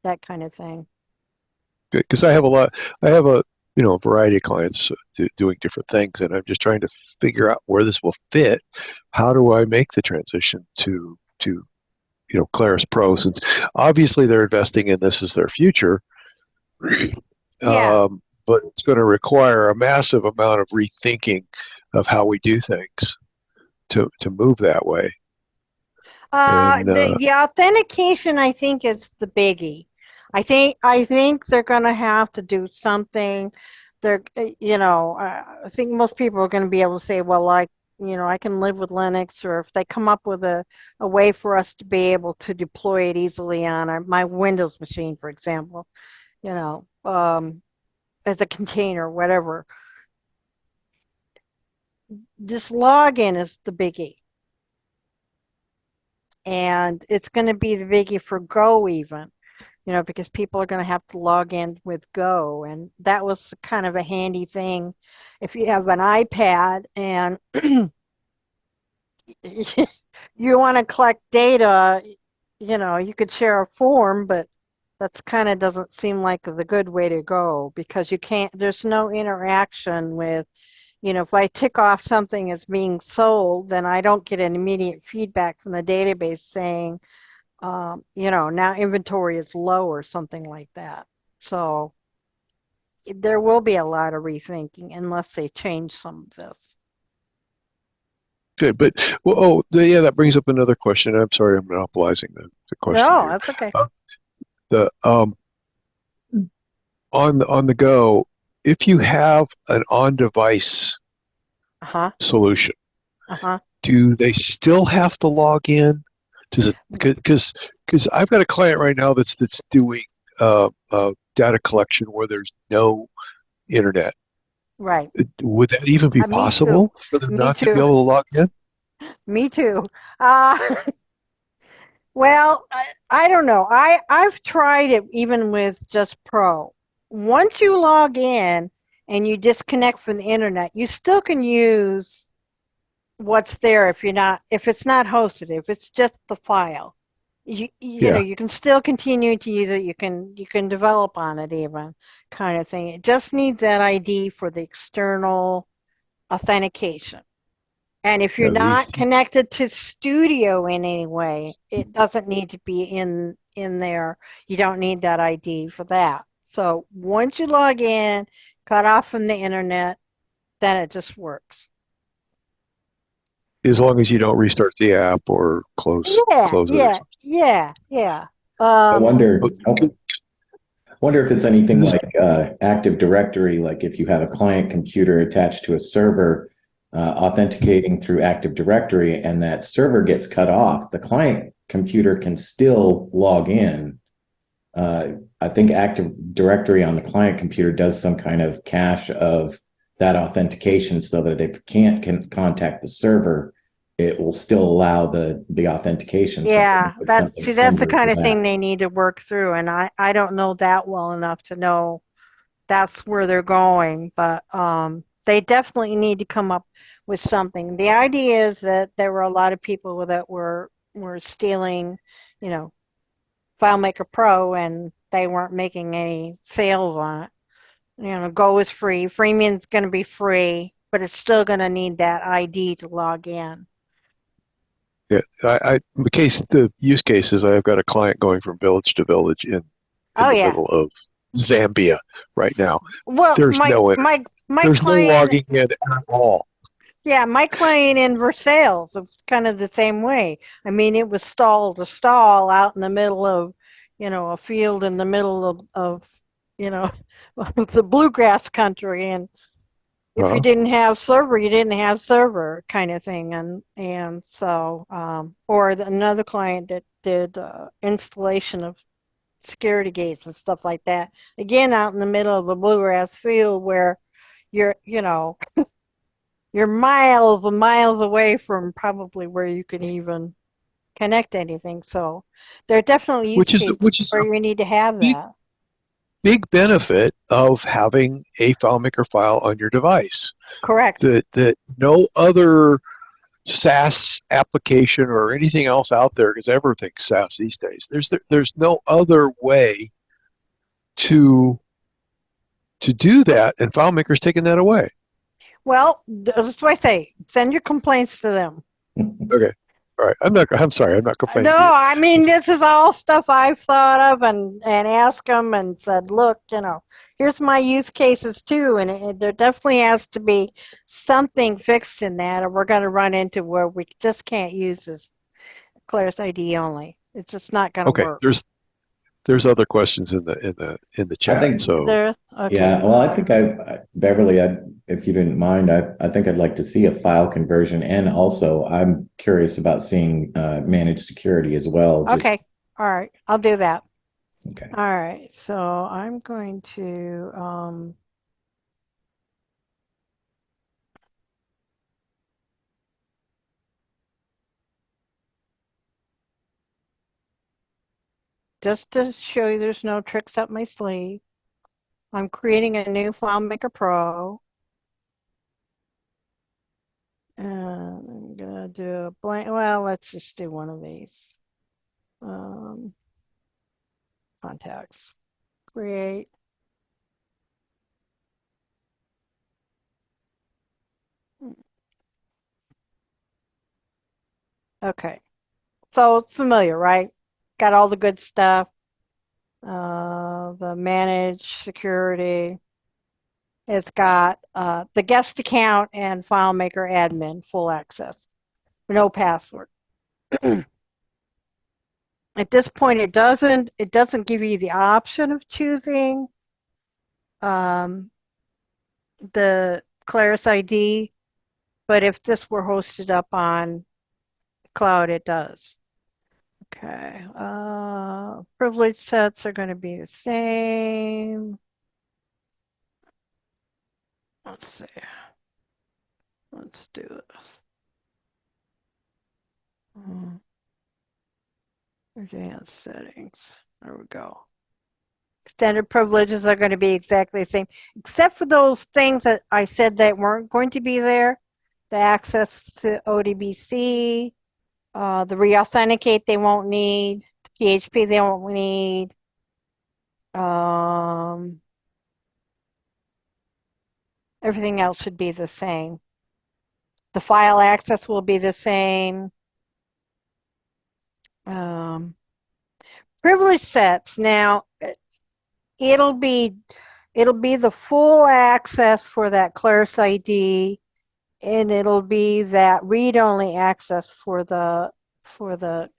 that kind of thing. Good, because I have a variety of clients doing different things, and I'm just trying to figure out where this will fit. How do I make the transition to Claris Pro, since obviously they're investing in this as their future, Yeah. but it's going to require a massive amount of rethinking of how we do things to move that way. And The authentication, I think, is the biggie. I think they're going to have to do something. I think most people are going to be able to say, well, I can live with Linux, or if they come up with a way for us to be able to deploy it easily on my Windows machine, for example, as a container, whatever. This login is the biggie. And it's going to be the biggie for Go even, because people are going to have to log in with Go. And that was kind of a handy thing. If you have an iPad and you want to collect data, you could share a form, but that's kind of doesn't seem like the good way to go, because there's no interaction with, if I tick off something as being sold, then I don't get an immediate feedback from the database saying, now inventory is low or something like that. So there will be a lot of rethinking unless they change some of this. good, but that brings up another question. I'm sorry, I'm monopolizing the question No, here. that's okay. The on the go, if you have an on-device solution, do they still have to log in? Does it, because I've got a client right now that's doing data collection where there's no internet. Right. Would that even be possible for them not to be able to log in? Me too. Well, I don't know. I've tried it even with just Pro. Once you log in and you disconnect from the internet, you still can use what's there if it's not hosted, if it's just the file. You can still continue to use it. You can develop on it even, kind of thing. It just needs that ID for the external authentication. And if you're not connected to Studio in any way, it doesn't need to be in there. You don't need that ID for that. So once you log in, cut off from the internet, then it just works. As long as you don't restart the app or close it or something. Yeah. I wonder if it's anything like Active Directory, like if you have a client computer attached to a server, authenticating through Active Directory, and that server gets cut off, the client computer can still log in. I think Active Directory on the client computer does some kind of cache of that authentication, so that if it can't contact the server, it will still allow the authentication. Yeah, that's the kind of thing they need to work through, and I don't know that well enough to know that's where they're going, but they definitely need to come up with something. The idea is that there were a lot of people that were stealing, FileMaker Pro, and they weren't making any sales on it. Go is free. Freemium's going to be free, but it's still going to need that ID to log in. Yeah, the use case is I've got a client going from village to village in the middle of Zambia right now. Well, there's no logging in at all. Yeah, my client in Versailles was kind of the same way. I mean, it was stall to stall out in the middle of, a field in the middle of the bluegrass country, and if you didn't have server, you didn't have server, kind of thing. And so, another client that did installation of security gates and stuff like that, again out in the middle of the bluegrass field where you're you're miles and miles away from probably where you can even connect anything. So there are definitely use cases which is where a you need to have big that. big benefit of having a FileMaker file on your device. Correct. That no other SaaS application or anything else out there, because everything's SaaS these days. There's no other way to do that, and FileMaker's taking that away. Well, that's what I say. Send your complaints to them. Okay, all right. I'm sorry. I'm not complaining No, to you. I mean, this is all stuff I've thought of and asked them and said, look, here's my use cases too. And there definitely has to be something fixed in that, or we're going to run into where we just can't use this Claris ID only. It's just not going to Okay, work. there's other questions in the I chat. think, So Okay. yeah, well, I think Beverly, if you didn't mind, I think I'd like to see a file conversion. And also, I'm curious about seeing managed security as well. Okay. All right. I'll do that. Okay. All right. So I'm going to just to show you there's no tricks up my sleeve. I'm creating a new FileMaker Pro. And I'm gonna do a blank. Well, let's just do one of these. Contacts. Create. Okay. So it's familiar, right? Got all the good stuff. The manage security. It's got the guest account and FileMaker admin full access. No password. At this point, it doesn't give you the option of choosing the Claris ID, but if this were hosted up on cloud, it does. Okay, privilege sets are going to be the same. Let's see. Let's do this. Advanced settings. There we go. Extended privileges are going to be exactly the same, except for those things that I said that weren't going to be there. The access to ODBC, the re-authenticate they won't need, the PHP they won't need. Everything else should be the same. The file access will be the same. Privilege sets, now it'll be the full access for that Claris ID, and it'll be that read-only access for the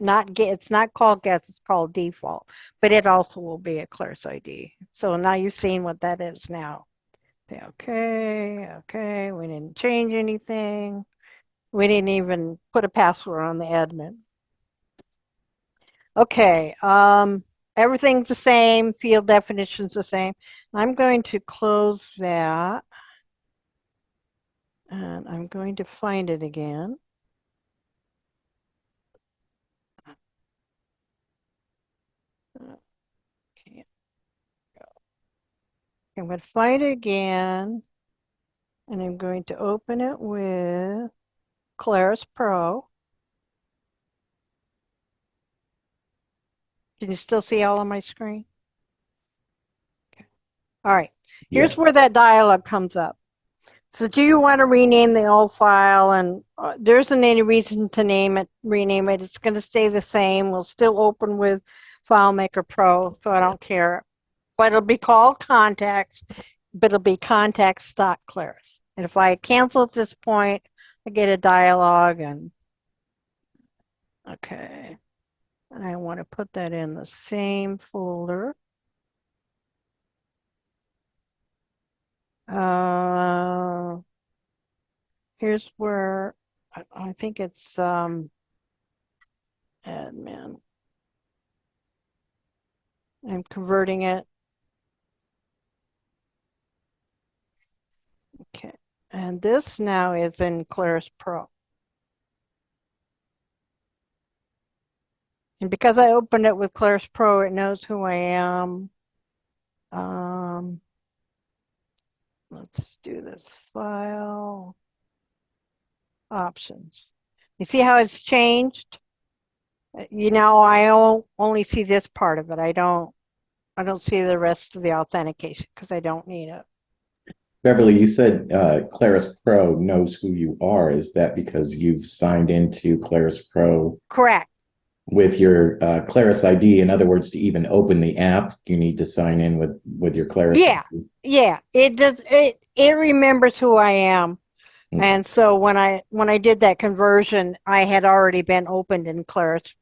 not get. It's not called guest, it's called default, but it also will be a Claris ID. So now you've seen what that is now. Okay, we didn't change anything. We didn't even put a password on the admin. Okay, everything's the same, field definition's the same. I'm going to close that. And I'm going to find it again. Okay. I'm going to find it again. And I'm going to open it with Claris Pro. Can you still see all on my screen? Okay. All right. Here's Yes. where that dialog comes up. So do you want to rename the old file? And there isn't any reason to rename it. It's going to stay the same. We'll still open with FileMaker Pro, so I don't care. But it'll be called contacts, but it'll be contacts.claris. And if I cancel at this point, I get a dialog and okay. And I want to put that in the same folder. Here's where I think it's admin. I'm converting it. Okay. And this now is in Claris Pro. And because I opened it with Claris Pro, it knows who I am. Let's do this file options. You see how it's changed? You know, I only see this part of it. I don't see the rest of the authentication because I don't need it. Beverly, you said Claris Pro knows who you are. Is that because you've signed into Claris Pro Correct. with your Claris ID? In other words, to even open the app, you need to sign in with your Claris Yeah. ID. Yeah. It does. It remembers who I am. Okay. And so when I did that conversion, I had already been opened in Claris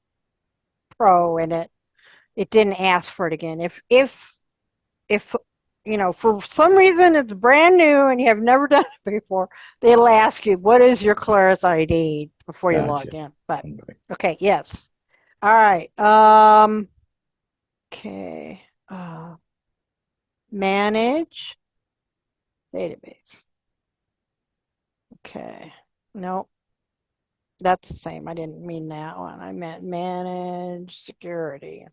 Pro, and it didn't ask for it again. If you know, for some reason it's brand new and you have never done it before, they'll ask you, what is your Claris ID before you log Gotcha. in. But Okay. okay, yes. All right. Okay. Manage database. Okay. No, that's the same. I didn't mean that one. I meant manage security.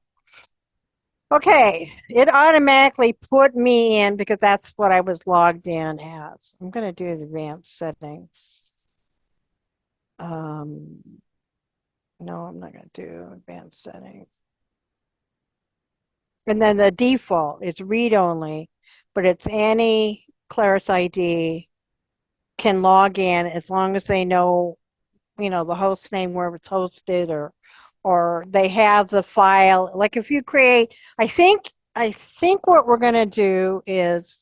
Okay, it automatically put me in because that's what I was logged in as. I'm going to do the advanced settings. No, I'm not going to do advanced settings. And then the default is read only, but it's any Claris ID can log in as long as they know, you know, the host name where it's hosted, or they have the file. Like if you create, I think what we're going to do is,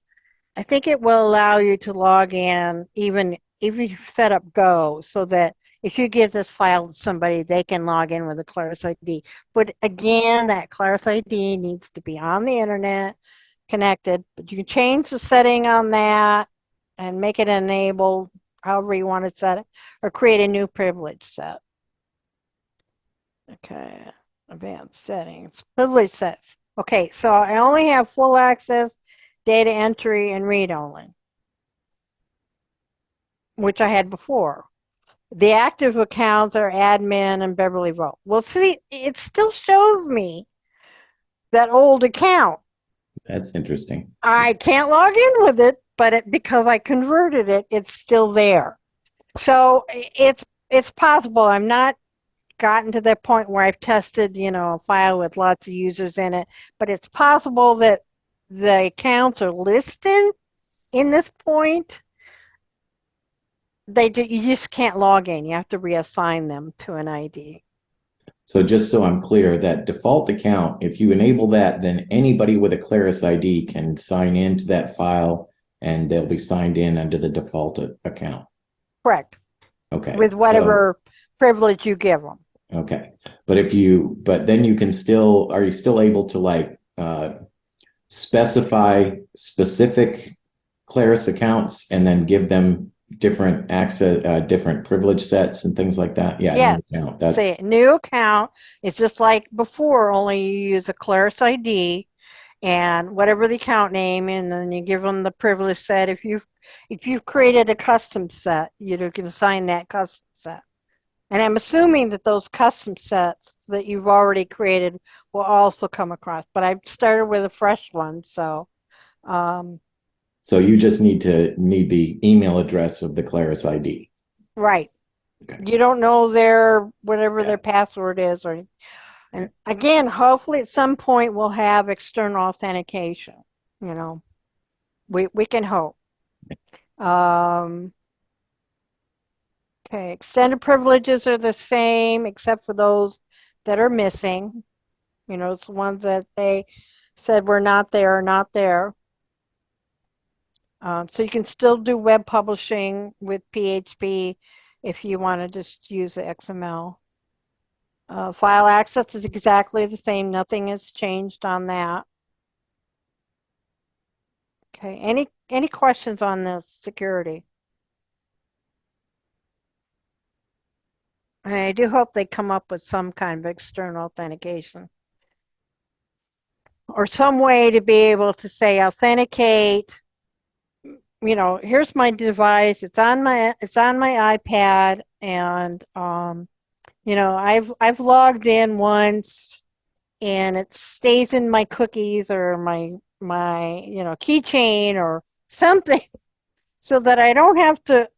I think it will allow you to log in even if you set up Go, so that if you give this file to somebody, they can log in with a Claris ID. But again, that Claris ID needs to be on the internet connected. But you can change the setting on that and make it enabled however you want to set it, or create a new privilege set. Okay, advanced settings, privilege sets. Okay, so I only have full access, data entry, and read only, which I had before. The active accounts are admin and Beveryly Voth. Well, see, it still shows me that old account. That's interesting. I can't log in with it, but because I converted it, it's still there. So it's possible. I'm not gotten to that point where I've tested, you know, a file with lots of users in it, but it's possible that the accounts are listed in this point. You just can't log in. You have to reassign them to an ID. So just so I'm clear, that default account, if you enable that, then anybody with a Claris ID can sign into that file and they'll be signed in under the default account. Correct. Okay. With whatever privilege you give them. Okay. But then you can still, are you still able to like specify specific Claris accounts and then give them different access, different privilege sets and things like that? Yeah. Yes. That's new account. It's just like before, only you use a Claris ID and whatever the account name, and then you give them the privilege set. If you've created a custom set, you can assign that custom set. And I'm assuming that those custom sets that you've already created will also come across. But I've started with a fresh one, so. So you just need the email address of the Claris ID. Right. Okay. You don't know whatever their password is, and again, hopefully at some point we'll have external authentication. You know, we can hope. Okay, extended privileges are the same except for those that are missing. You know, it's the ones that they said were not there or not there. So you can still do web publishing with PHP if you want to just use the XML. File access is exactly the same. Nothing has changed on that. Okay, any questions on this security? I do hope they come up with some kind of external authentication or some way to be able to say authenticate here's my device. It's on my iPad, and I've logged in once, and it stays in my cookies or my keychain or something, so that I don't have to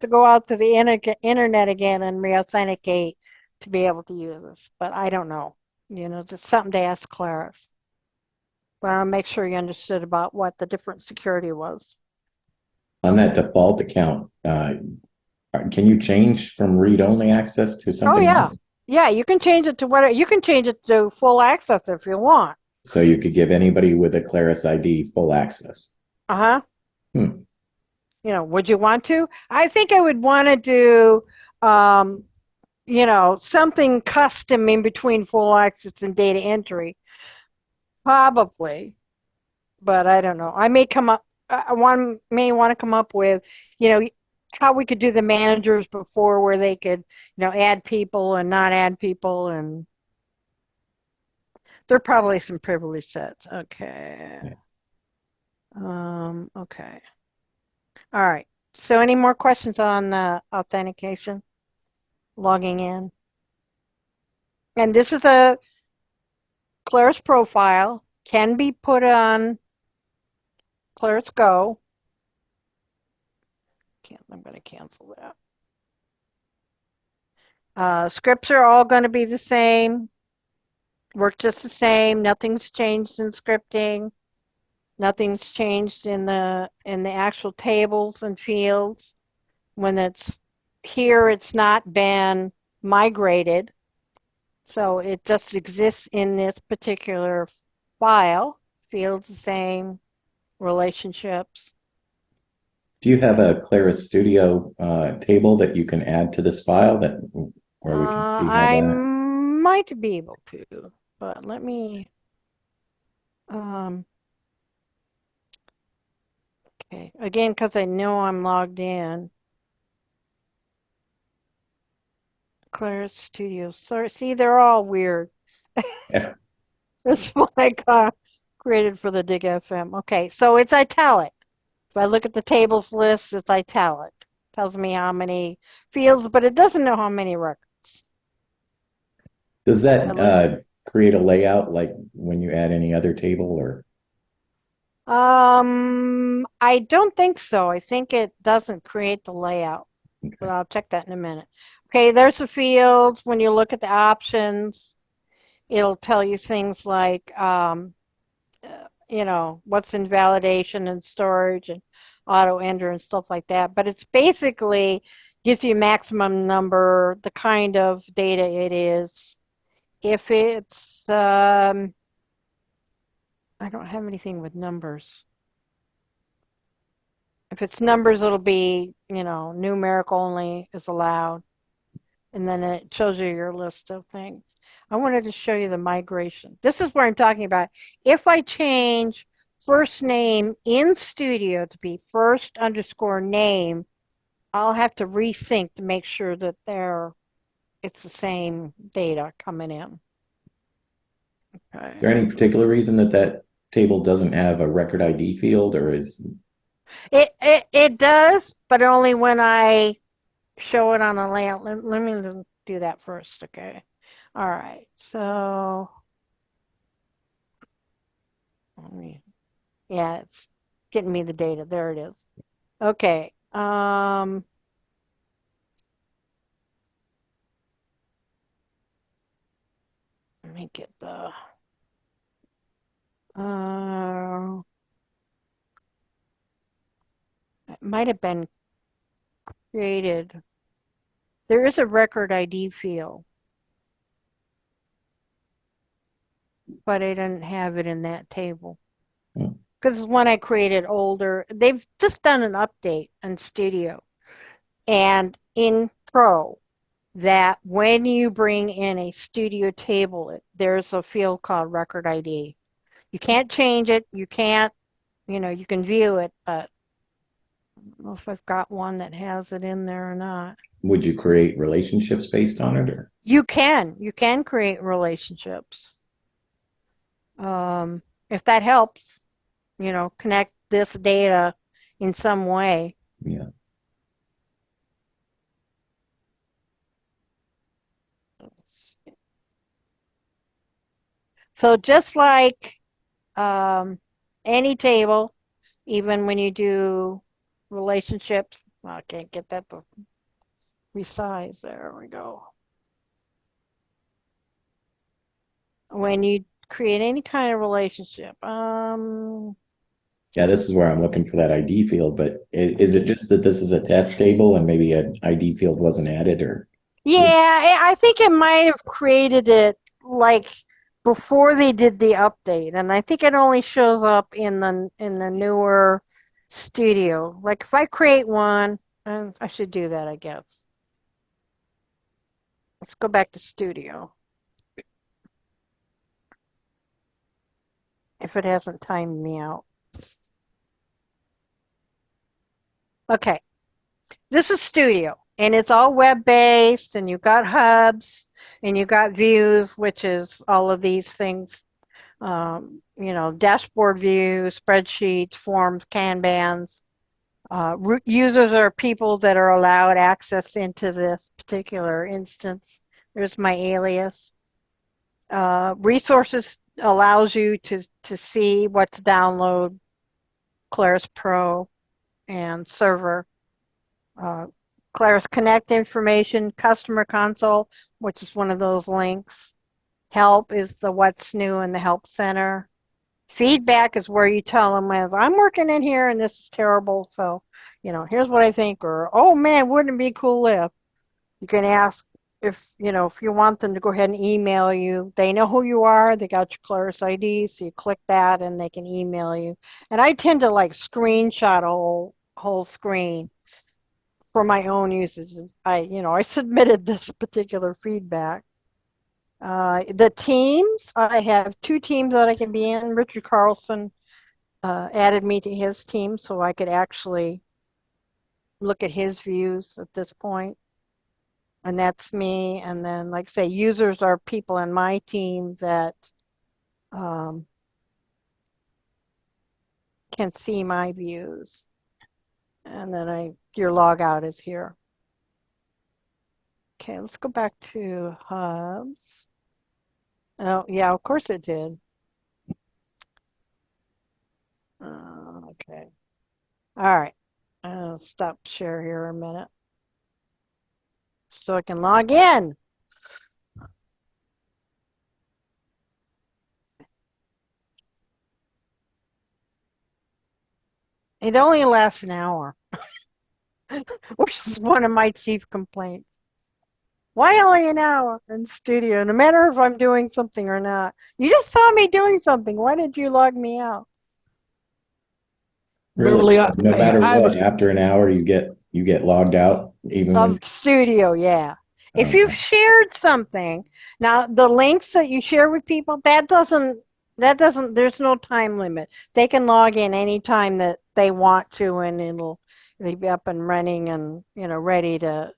go out to the internet again and re-authenticate to be able to use this. But I don't know. Just something to ask Claris. But I'll make sure you understood about what the different security was. On that default account, can you change from read-only access to Oh something yeah. else? Yeah, you can change it to whatever. You can change it to full access if you want. So you could give anybody with a Claris ID full access. Uh-huh. Hmm. Would you want to? I think I would want to do something custom in between full access and data entry. Probably, but I don't know. I may come up may want to come up with, how we could do the managers before, where they could, add people and not add people, and there are probably some privilege sets. Okay. Okay. All right. So any more questions on the authentication? Logging in. And this is a Claris profile, can be put on Claris Go. I'm going to cancel that. Scripts are all going to be the same. Work just the same. Nothing's changed in scripting. Nothing's changed in the actual tables and fields. When it's here, it's not been migrated. So it just exists in this particular file. Fields the same, relationships. Do you have a Claris Studio table that you can add to this file where we can see how I that? might be able to, but let me. Okay, again, because I know I'm logged in. Claris Studio. So, see, they're all weird. Yeah. This is what I got created for the Dig FM. Okay, so it's italic. If I look at the tables list, it's italic. Tells me how many fields, but it doesn't know how many records. Does that create a layout like when you add any other table or? I don't think so. I think it doesn't create the layout, Okay. but I'll check that in a minute. Okay, there's the fields. When you look at the options, it'll tell you things like, what's in validation and storage and auto enter and stuff like that. But it's basically gives you maximum number, the kind of data it is. If it's, I don't have anything with numbers. If it's numbers, it'll be, numeric only is allowed. And then it shows you your list of things. I wanted to show you the migration. This is where I'm talking about. If I change first name in Studio to be first underscore name, I'll have to resync to make sure that it's the same data coming in. Okay. Is there any particular reason that table doesn't have a record ID field, or is It does, but only when I show it on a layout. Let me do that first, okay? All right, so yeah, it's getting me the data. There it is. Okay. Let me get the it might have been created. There is a record ID field, but I didn't have it in that table. Because when I created older, they've just done an update in Studio and in Pro that when you bring in a Studio table, there's a field called record ID. You can't change it. You can't, you can view it, but I don't know if I've got one that has it in there or not. would you create relationships based on it, or? You can create relationships. If that helps, connect this data in some way. Yeah. So just like any table, even when you do relationships, well, I can't get that to resize. There we go. When you create any kind of relationship, Yeah, this is where I'm looking for that ID field, but is it just that this is a test table and maybe an ID field wasn't added or? yeah, I think it might have created it like before they did the update, and I think it only shows up in the newer studio. Like if I create one, and I should do that, I guess. Let's go back to studio. If it hasn't timed me out. Okay, this is studio, and it's all web-based, and you've got hubs, and you've got views, which is all of these things. Dashboard views, spreadsheets, forms, Kanbans. Users are people that are allowed access into this particular instance. There's my alias. Resources allows you to see what to download, Claris Pro and server. Claris Connect information, customer console, which is one of those links. Help is the what's new in the help center. Feedback is where you tell them, as I'm working in here and this is terrible, so here's what I think, or oh man, wouldn't it be cool if. You can ask if you want them to go ahead and email you. They know who you are, they got your Claris ID, so you click that and they can email you. And I tend to like screenshot a whole screen for my own usage. I submitted this particular feedback. The teams, I have 2 teams that I can be in. Richard Carlson added me to his team so I could actually look at his views at this point. And that's me. And then, like say, users are people in my team that can see my views. And then your logout is here. Okay, let's go back to hubs. Oh, yeah, of course it did. Okay. All right. I'll stop share here a minute so I can log in. It only lasts an hour, which is one of my chief complaints. Why only an hour in studio? No matter if I'm doing something or not. You just saw me doing something. Why did you log me out? Really, Beverly, no matter I have what, after an hour you get logged out, even when. Of studio, yeah. If you've Okay. shared something, now the links that you share with people, there's no time limit. They can log in anytime that they want to, and it'll be up and running and ready to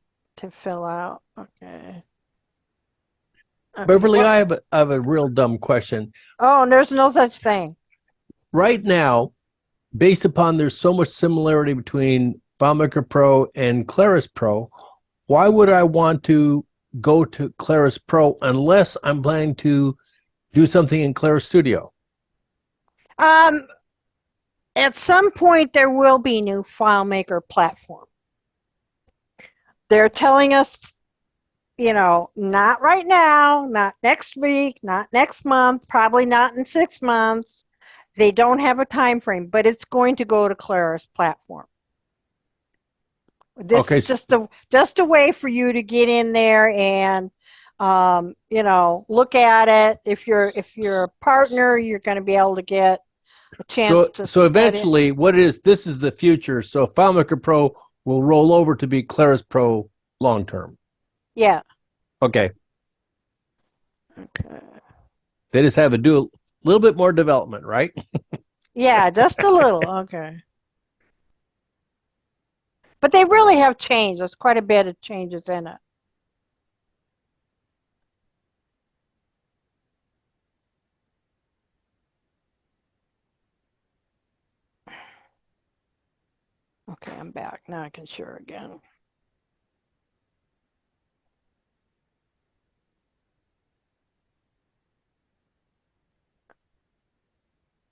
fill out. Okay. Okay. Beverly, Well, I have a real dumb question. oh, and there's no such thing. Right now, based upon there's so much similarity between FileMaker Pro and Claris Pro, why would I want to go to Claris Pro unless I'm planning to do something in Claris Studio? Um, at some point there will be new FileMaker platform. They're telling us, not right now, not next week, not next month, probably not in 6 months. They don't have a time frame, but it's going to go to Claris Platform. This Okay, is just a way for you to get in there and look at it. If you're a partner, you're going to be able to get a chance to so study. eventually, what it is, this is the future. So FileMaker Pro will roll over to be Claris Pro long term. Yeah. Okay. Okay. They just have to do a little bit more development, right? Yeah, just a little. Okay. But they really have changed. There's quite a bit of changes in it. Okay, I'm back. Now I can share again.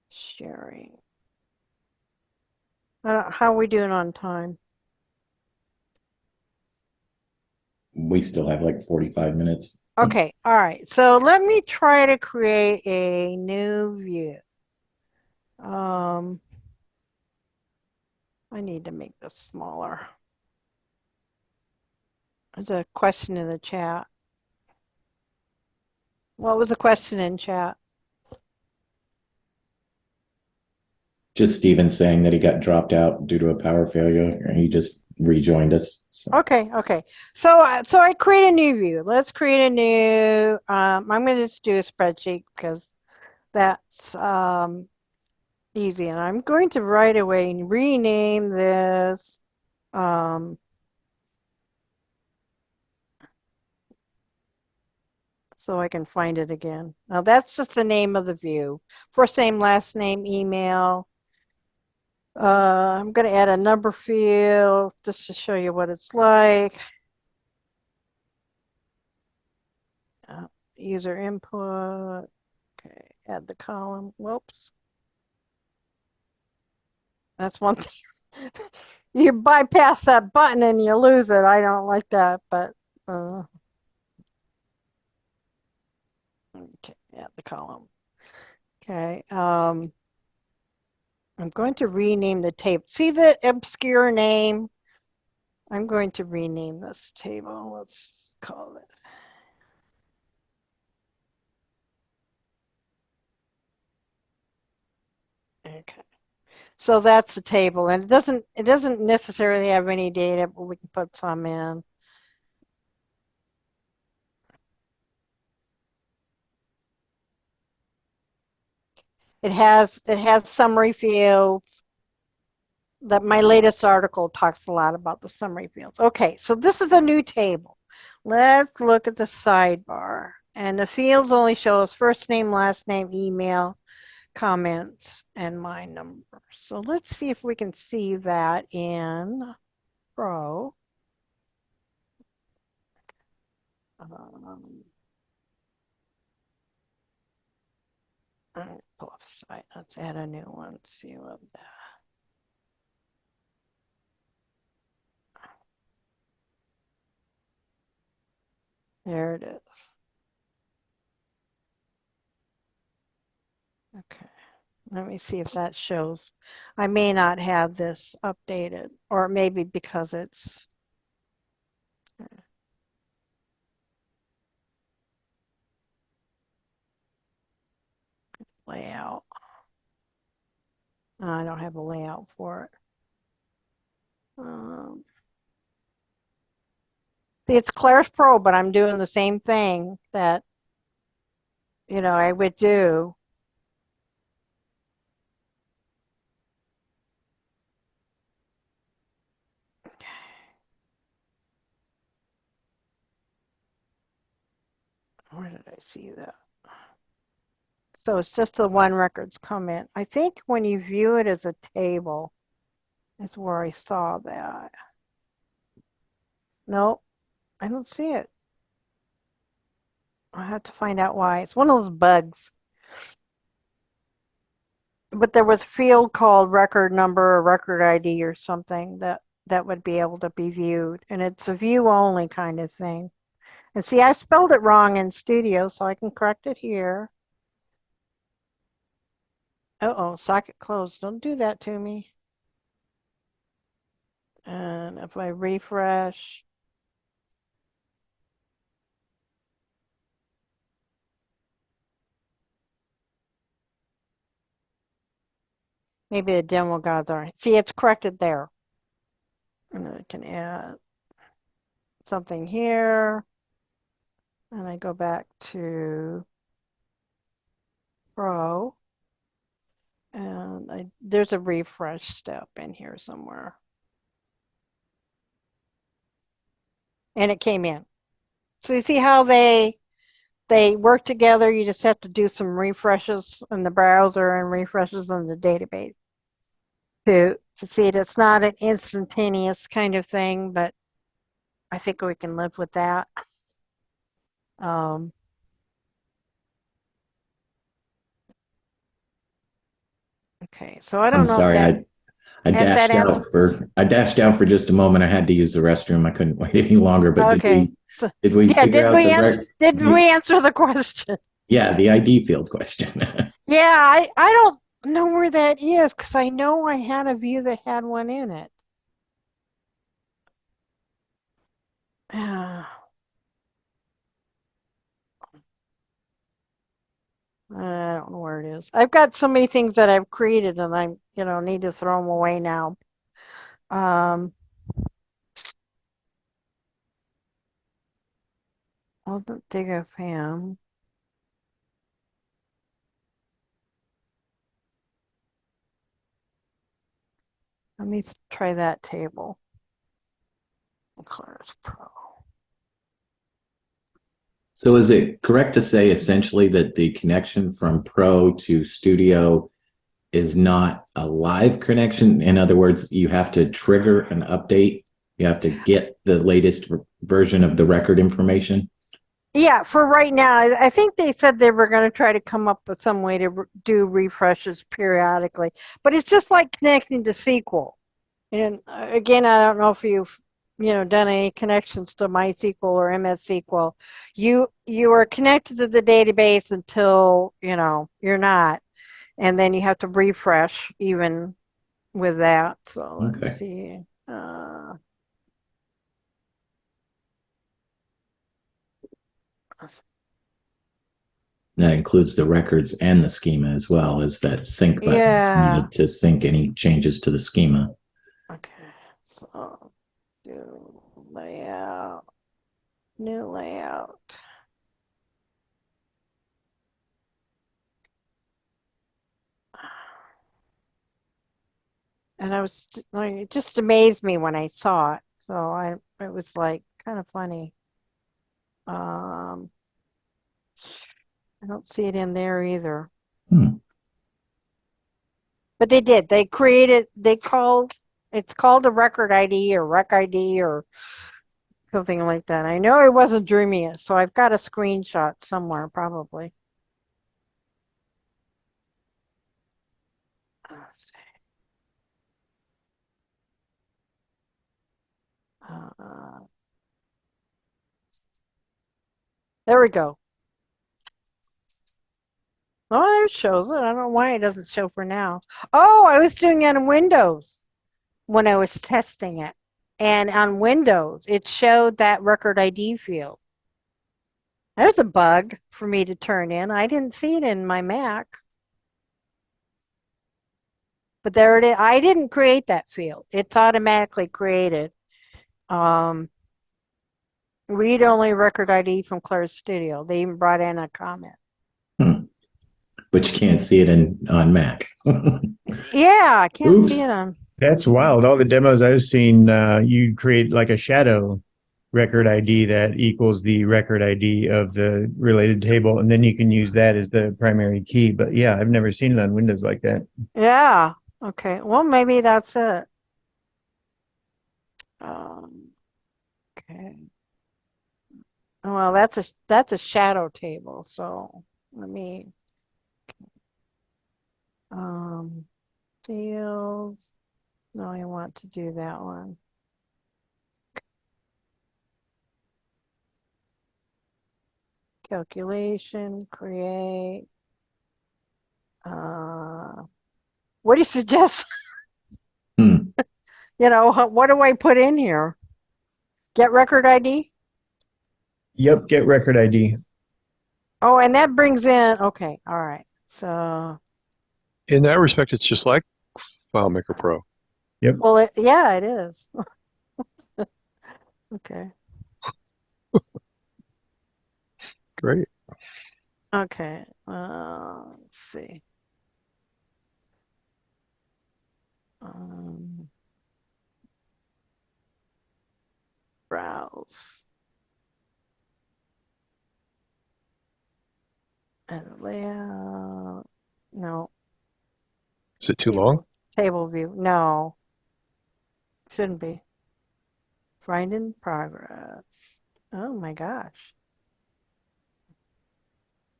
Sharing. How are we doing on time? We still have like 45 minutes. Okay, all right. So let me try to create a new view. I need to make this smaller. There's a question in the chat. What was the question in chat? Just Steven saying that he got dropped out due to a power failure, and he just rejoined us. So. Okay. So I create a new view. Let's create a new. I'm going to just do a spreadsheet because that's easy, and I'm going to right away rename this. So I can find it again. Now that's just the name of the view. First name, last name, email. I'm going to add a number field just to show you what it's like. User input. Okay, add the column. Whoops. That's one thing. You bypass that button and you lose it. I don't like that, but okay, add the column. Okay. I'm going to rename the table. See the obscure name? I'm going to rename this table. Let's call it. Okay. So that's the table, and it doesn't necessarily have any data, but we can put some in. It has summary fields. That my latest article talks a lot about the summary fields. Okay, so this is a new table. Let's look at the sidebar. And the fields only show us first name, last name, email, comments, and my number. So let's see if we can see that in Pro. Pull up the site. Let's add a new one. See what that. There it is. Okay. Let me see if that shows. I may not have this updated, or maybe because it's layout. I don't have a layout for it. See, it's Claris Pro, but I'm doing the same thing that, I would do. Where did I see that? So it's just the one records comment. I think when you view it as a table, is where I saw that. No, I don't see it. I have to find out why. It's one of those bugs. But there was a field called record number or record ID or something that would be able to be viewed. And it's a view only kind of thing. And see, I spelled it wrong in Studio, so I can correct it here. Uh-oh, socket closed. Don't do that to me. And if I refresh, maybe the demo gods are. See, it's corrected there. And I can add something here. And I go back to Pro. And there's a refresh step in here somewhere. And it came in. So you see how they work together. You just have to do some refreshes in the browser and refreshes in the database. to see it. It's not an instantaneous kind of thing, but I think we can live with that. Um, okay, so I I'm don't know if sorry, that I if that answers. I dashed out for just a moment. I had to use the restroom. I couldn't wait any longer. But Okay, so did we yeah, figure out the did we answer the question? Yeah, the ID field question. Yeah, I don't know where that is because I know I had a view that had one in it. I don't know where it is. I've got so many things that I've created and I, need to throw them away now. I'll dig a fan. Let me try that table. Claris Pro. So is it correct to say essentially that the connection from Pro to Studio is not a live connection? In other words, you have to trigger an update. You have to get the latest version of the record information. Yeah, for right now, I think they said they were going to try to come up with some way to do refreshes periodically. But it's just like connecting to SQL. And again, I don't know if you've done any connections to MySQL or MS SQL. You are connected to the database until you're not, and then you have to refresh even with that. So let's Okay. see. That includes the records and the schema as well as that sync button Yeah. needed to sync any changes to the schema. Okay. So do layout, new layout. And I was like, it just amazed me when I saw it. So it was like kind of funny. I don't see it in there either. But they did. They created. It's called a record ID or rec ID or something like that. I know it wasn't Dreamiest, so I've got a screenshot somewhere probably. Let's see. There we go. Oh, there it shows it. I don't know why it doesn't show for now. Oh, I was doing it on Windows when I was testing it. And on Windows, it showed that record ID field. There's a bug for me to turn in. I didn't see it in my Mac. But there it is. I didn't create that field. It's automatically created. Read only record ID from Claris Studio. They even brought in a comment. But you can't see it on Mac. Yeah, I can't Oops. see it on. That's wild. All the demos I've seen, you create like a shadow record ID that equals the record ID of the related table, and then you can use that as the primary key. But yeah, I've never seen it on Windows like that. Yeah. Okay. Well, maybe that's it. Okay. Well, that's a shadow table. So let me fields. No, I want to do that one. Calculation, create. What do you suggest? What do I put in here? Get record ID? Yep, get record ID. Oh, and that brings in, okay, all right. So, In that respect, it's just like FileMaker Pro. Yep. well, yeah, it is. Okay. Great. Okay. Let's see. Browse. And layout. No. Is it too long? Table view. No, shouldn't be. Find in progress. Oh my gosh.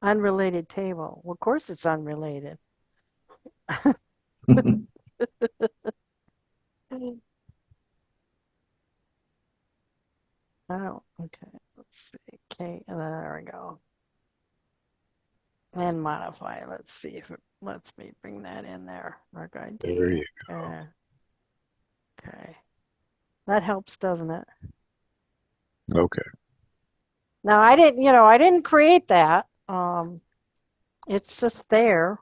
Unrelated table. Well, of course it's unrelated. Oh, okay. Let's see. Okay, and there we go. And modify. Let's see if it lets me bring that in there. Mark ID. There you Okay. Okay. That helps, doesn't it? go. Okay. Now I didn't create that. It's just there.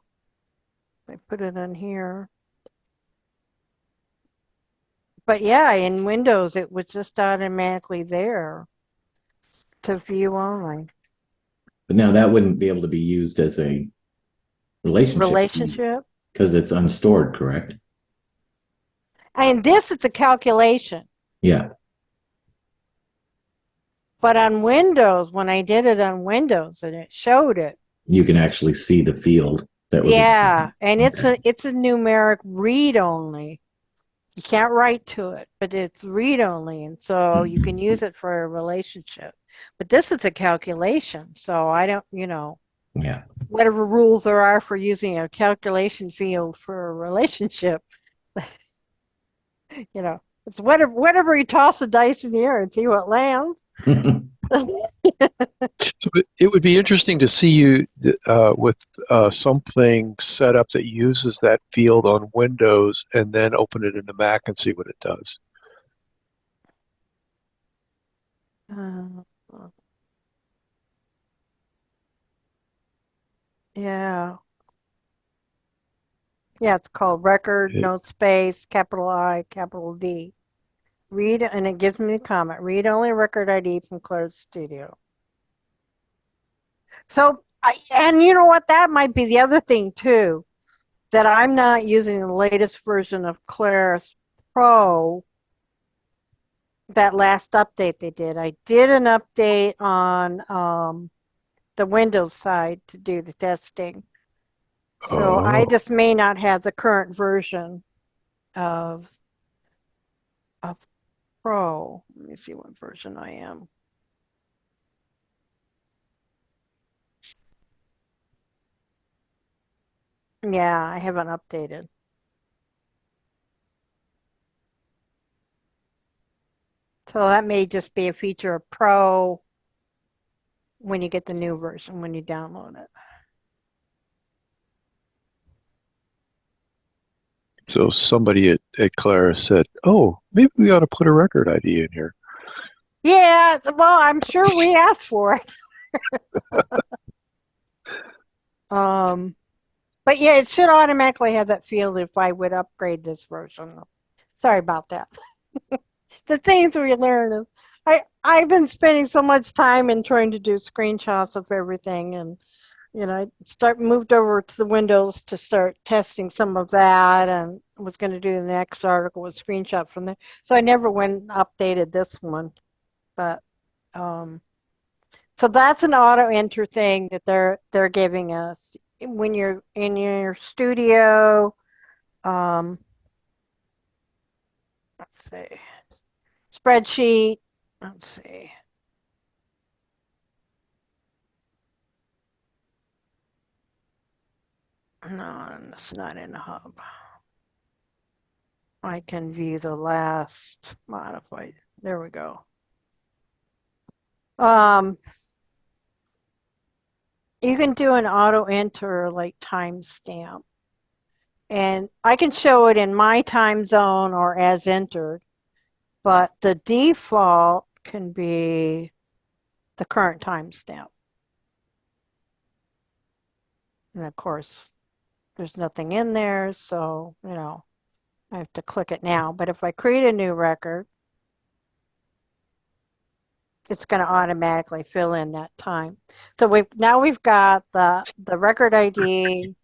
I put it in here. But yeah, in Windows it was just automatically there to view only. But now that wouldn't be able to be used as a relationship because it's unstored, correct? And this is a calculation. Yeah. But on Windows, when I did it on Windows and it showed it. You can actually see the field that was. Yeah, and it's a numeric read only. You can't write to it, but it's read only, and so you can use it for a relationship. But this is a calculation, so I don't, Yeah. whatever rules there are for using a calculation field for a relationship, it's whatever you toss the dice in the air and see what lands. So it would be interesting to see you with something set up that uses that field on Windows and then open it into Mac and see what it does. Yeah. Yeah, it's called record, no space, capital I, capital D. Read, and it gives me the comment, read only record ID from Claris Studio. So, and you know what, that might be the other thing too, that I'm not using the latest version of Claris Pro, that last update they did. I did an update on the Windows side to do the testing. So I just may not have the current version of Pro. Let me see what version I am. Yeah, I haven't updated. So that may just be a feature of Pro when you get the new version, when you download it. So somebody at Claris said, "Oh, maybe we ought to put a record ID in here." Yeah, well, I'm sure we asked for it. But yeah, it should automatically have that field if I would upgrade this version. Sorry about that. The things we learn. I've been spending so much time in trying to do screenshots of everything, and I moved over to the Windows to start testing some of that, and was going to do the next article with screenshot from there. So I never went and updated this one, but so that's an auto enter thing that they're giving us when you're in your studio. Let's see, spreadsheet. Let's see. No, it's not in the hub. I can view the last modified. There we go. You can do an auto enter like timestamp, and I can show it in my time zone or as entered, but the default can be the current timestamp. And of course, there's nothing in there, so I have to click it now. But if I create a new record, it's going to automatically fill in that time. So we've got the record ID,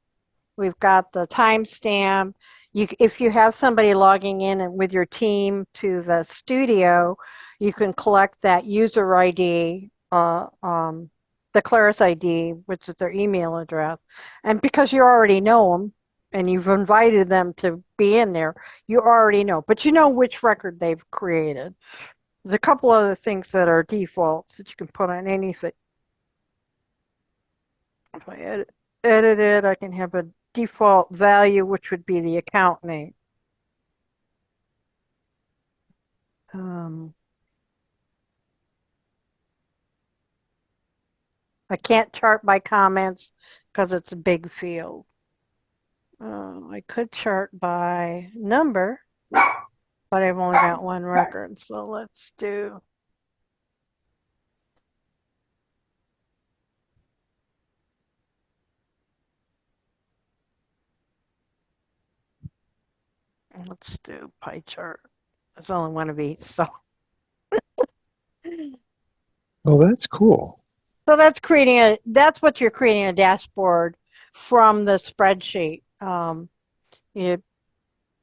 we've got the timestamp. If you have somebody logging in and with your team to the studio, you can collect that user ID, the Claris ID, which is their email address, and because you already know them, and you've invited them to be in there, you already know. But you know which record they've created. There's a couple other things that are defaults that you can put on anything. If I edit it, I can have a default value, which would be the account name. I can't chart by comments because it's a big field. I could chart by number, but I've only got one record. So let's do. Let's do pie chart. There's only one of each, so. Oh, that's cool. So that's what you're creating a dashboard from the spreadsheet. You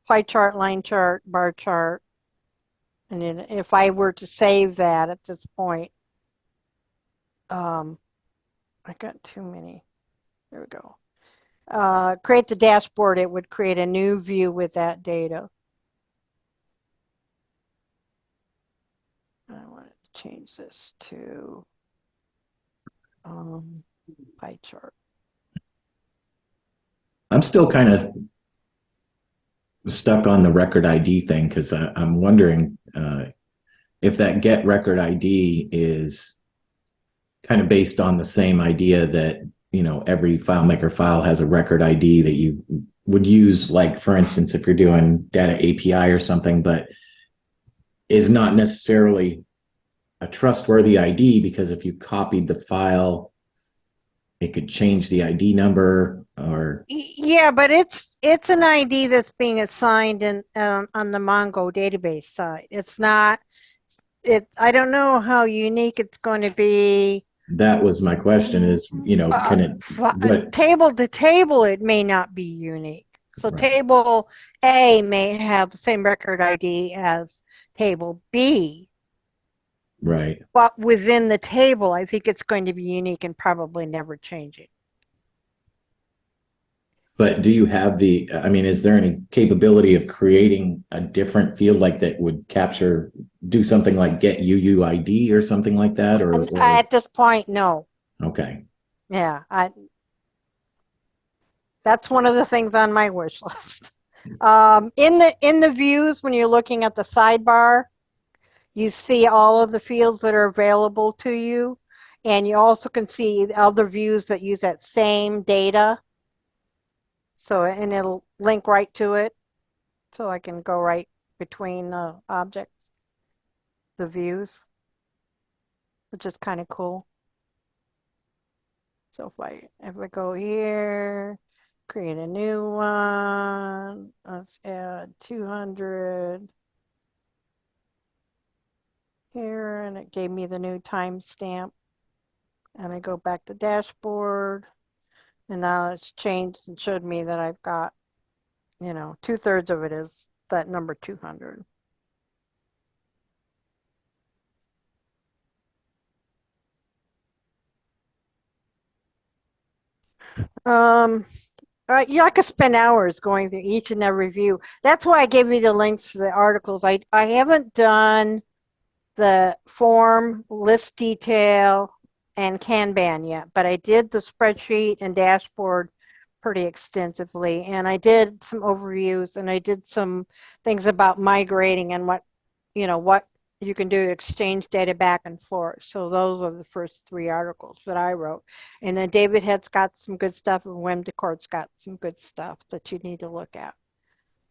pie chart, line chart, bar chart. And then if I were to save that at this point, I got too many. There we go. Create the dashboard, it would create a new view with that data. I want to change this to pie chart. I'm still kind of stuck on the record ID thing because I'm wondering if that get record ID is kind of based on the same idea that, you know, every FileMaker file has a record ID that you would use, like, for instance, if you're doing data API or something, but is not necessarily a trustworthy ID because if you copied the file, it could change the ID number or. Yeah, but it's an ID that's being assigned in on the Mongo database side. It's not. I don't know how unique it's going to be. That was my question is, you know, can it table to table, it may not be unique. So right. Table A may have the same record ID as table B. Right. But within the table, I think it's going to be unique and probably never changing. But do you have I mean, is there any capability of creating a different field like that would do something like get UUID or something like that? Or at this point, no. Okay. Yeah, that's one of the things on my wish list. In the views, when you're looking at the sidebar, you see all of the fields that are available to you, and you also can see other views that use that same data. So, and it'll link right to it. So I can go right between the objects, the views, which is kind of cool. So if I go here, create a new one, let's add 200 here, and it gave me the new timestamp. And I go back to dashboard, and now it's changed and showed me that I've got, you know, 2/3 of it is that number 200. Yeah, I could spend hours going through each and every view. That's why I gave you the links to the articles. I haven't done the form, list detail, and Kanban yet, but I did the spreadsheet and dashboard pretty extensively, and I did some overviews, and I did some things about migrating and what you can do to exchange data back and forth. So those are the first 3 articles that I wrote. And then David Head's got some good stuff, and Wim DeCourt's got some good stuff that you need to look at.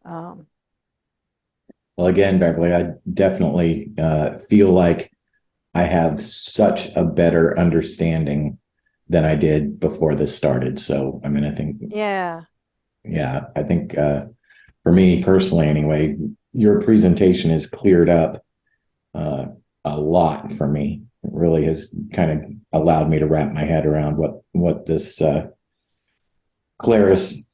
Well, again, Beverly, I definitely feel like I have such a better understanding than I did before this started. So, I mean, I think. Yeah, I think for me personally, anyway, your presentation has cleared up a lot for me. It really has kind of allowed me to wrap my head around what this Claris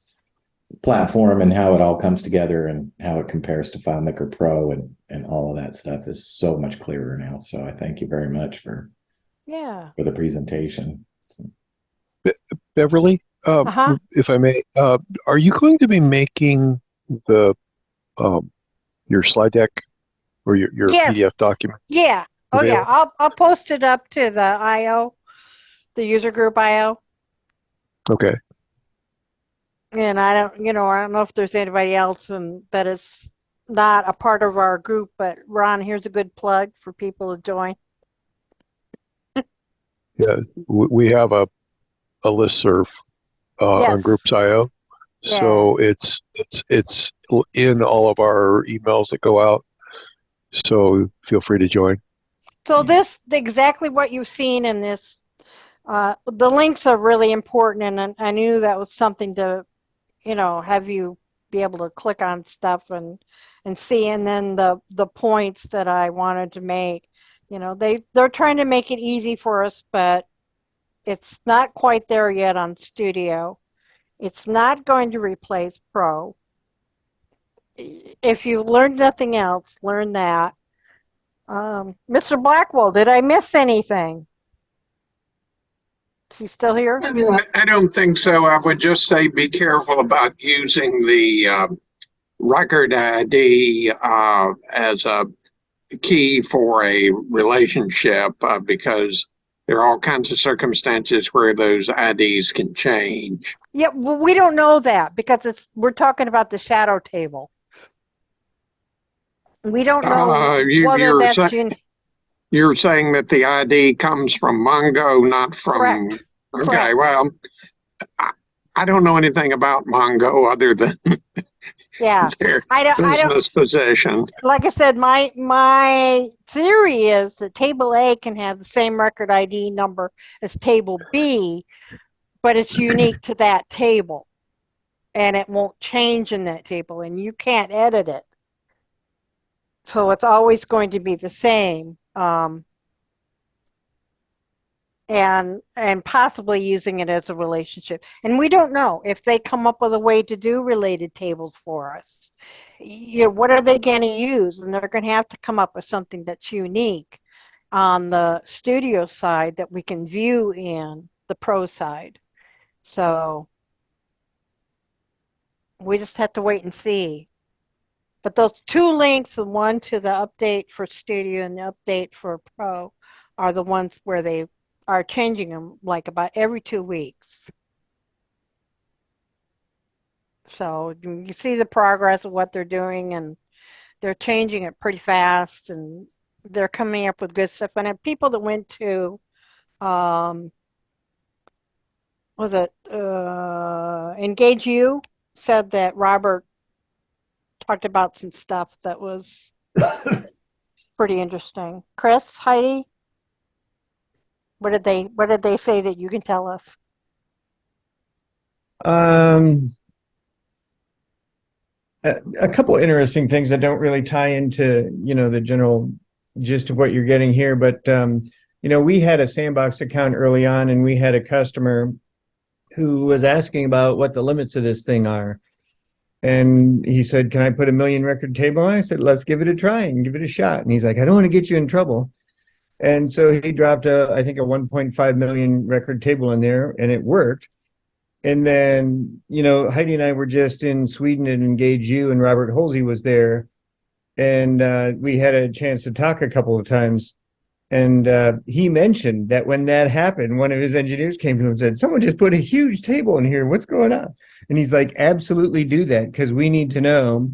platform and how it all comes together and how it compares to FileMaker Pro and all of that stuff is so much clearer now. So I thank you very much for the presentation. So. Beverly, Uh-huh. If I may, are you going to be making the your slide deck or your Yes. PDF document Yeah. Oh yeah. available? I'll post it up to the IO, the user group IO. Okay. And I don't know if there's anybody else and that is not a part of our group, but Ron, here's a good plug for people to join. Yeah, we have a listserv on Yes. Groups.io, Yeah. so it's in all of our emails that go out. So feel free to join. So this exactly what you've seen in this. The links are really important, and I knew that was something to, have you be able to click on stuff and see, and then the points that I wanted to make. They're trying to make it easy for us, but it's not quite there yet on Studio. It's not going to replace Pro. If you learned nothing else, learn that. Mr. Blackwell, did I miss anything? Is he still here? I don't think so. I would just say be careful about using the record ID as a key for a relationship because there are all kinds of circumstances where those IDs can change. Yeah, well, we don't know that because we're talking about the shadow table. We don't know whether that's You're saying that the ID comes from Mongo, not from. correct. Okay, Correct. well, I don't know anything about Mongo other than Yeah, their I don't. business position. Like I said, my theory is that table A can have the same record ID number as table B, but it's unique to that table, and it won't change in that table, and you can't edit it. So it's always going to be the same, and possibly using it as a relationship. And we don't know if they come up with a way to do related tables for us. What are they going to use? And they're going to have to come up with something that's unique on the Studio side that we can view in the Pro side. So we just have to wait and see. But those two links, the one to the update for Studio and the update for Pro, are the ones where they are changing them like about every 2 weeks. So you see the progress of what they're doing, and they're changing it pretty fast, and they're coming up with good stuff. And people that went to, Engage You said that Robert talked about some stuff that was pretty interesting. Chris, Heidi, what did they say that you can tell us? A couple interesting things that don't really tie into, the general gist of what you're getting here. But, we had a Sandbox account early on, and we had a customer who was asking about what the limits of this thing are. And he said, can I put 1 million record table on? I said, let's give it a try and give it a shot. And he's like, I don't want to get you in trouble. And so he dropped I think a 1.5 million record table in there, and it worked. And then, Heidi and I were just in Sweden at Engage You, and Robert Holsey was there. And we had a chance to talk a couple of times. And he mentioned that when that happened, one of his engineers came to him and said, someone just put a huge table in here. What's going on? And he's like, absolutely do that, because we need to know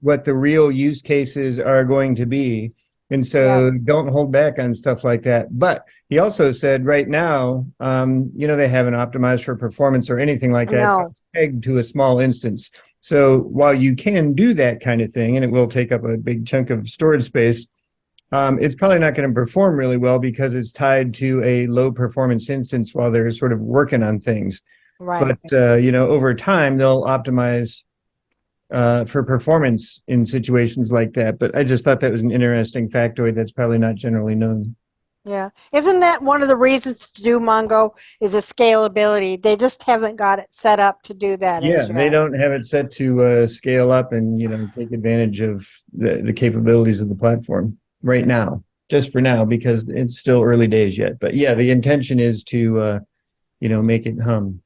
what the real use cases are going to be. And so don't hold back on stuff like that. But he also said right now, they haven't optimized for performance or anything like that. No. So it's pegged to a small instance. So while you can do that kind of thing, and it will take up a big chunk of storage space, it's probably not going to perform really well because it's tied to a low performance instance while they're sort of working on things. Right. But, over time, they'll optimize for performance in situations like that. But I just thought that was an interesting factoid that's probably not generally known. Yeah. Isn't that one of the reasons to do Mongo is the scalability? They just haven't got it set up to do that. Yeah, they don't have it set to scale up and, take advantage of the capabilities of the platform right now, just for now, because it's still early days yet. But yeah, the intention is to, make it hum.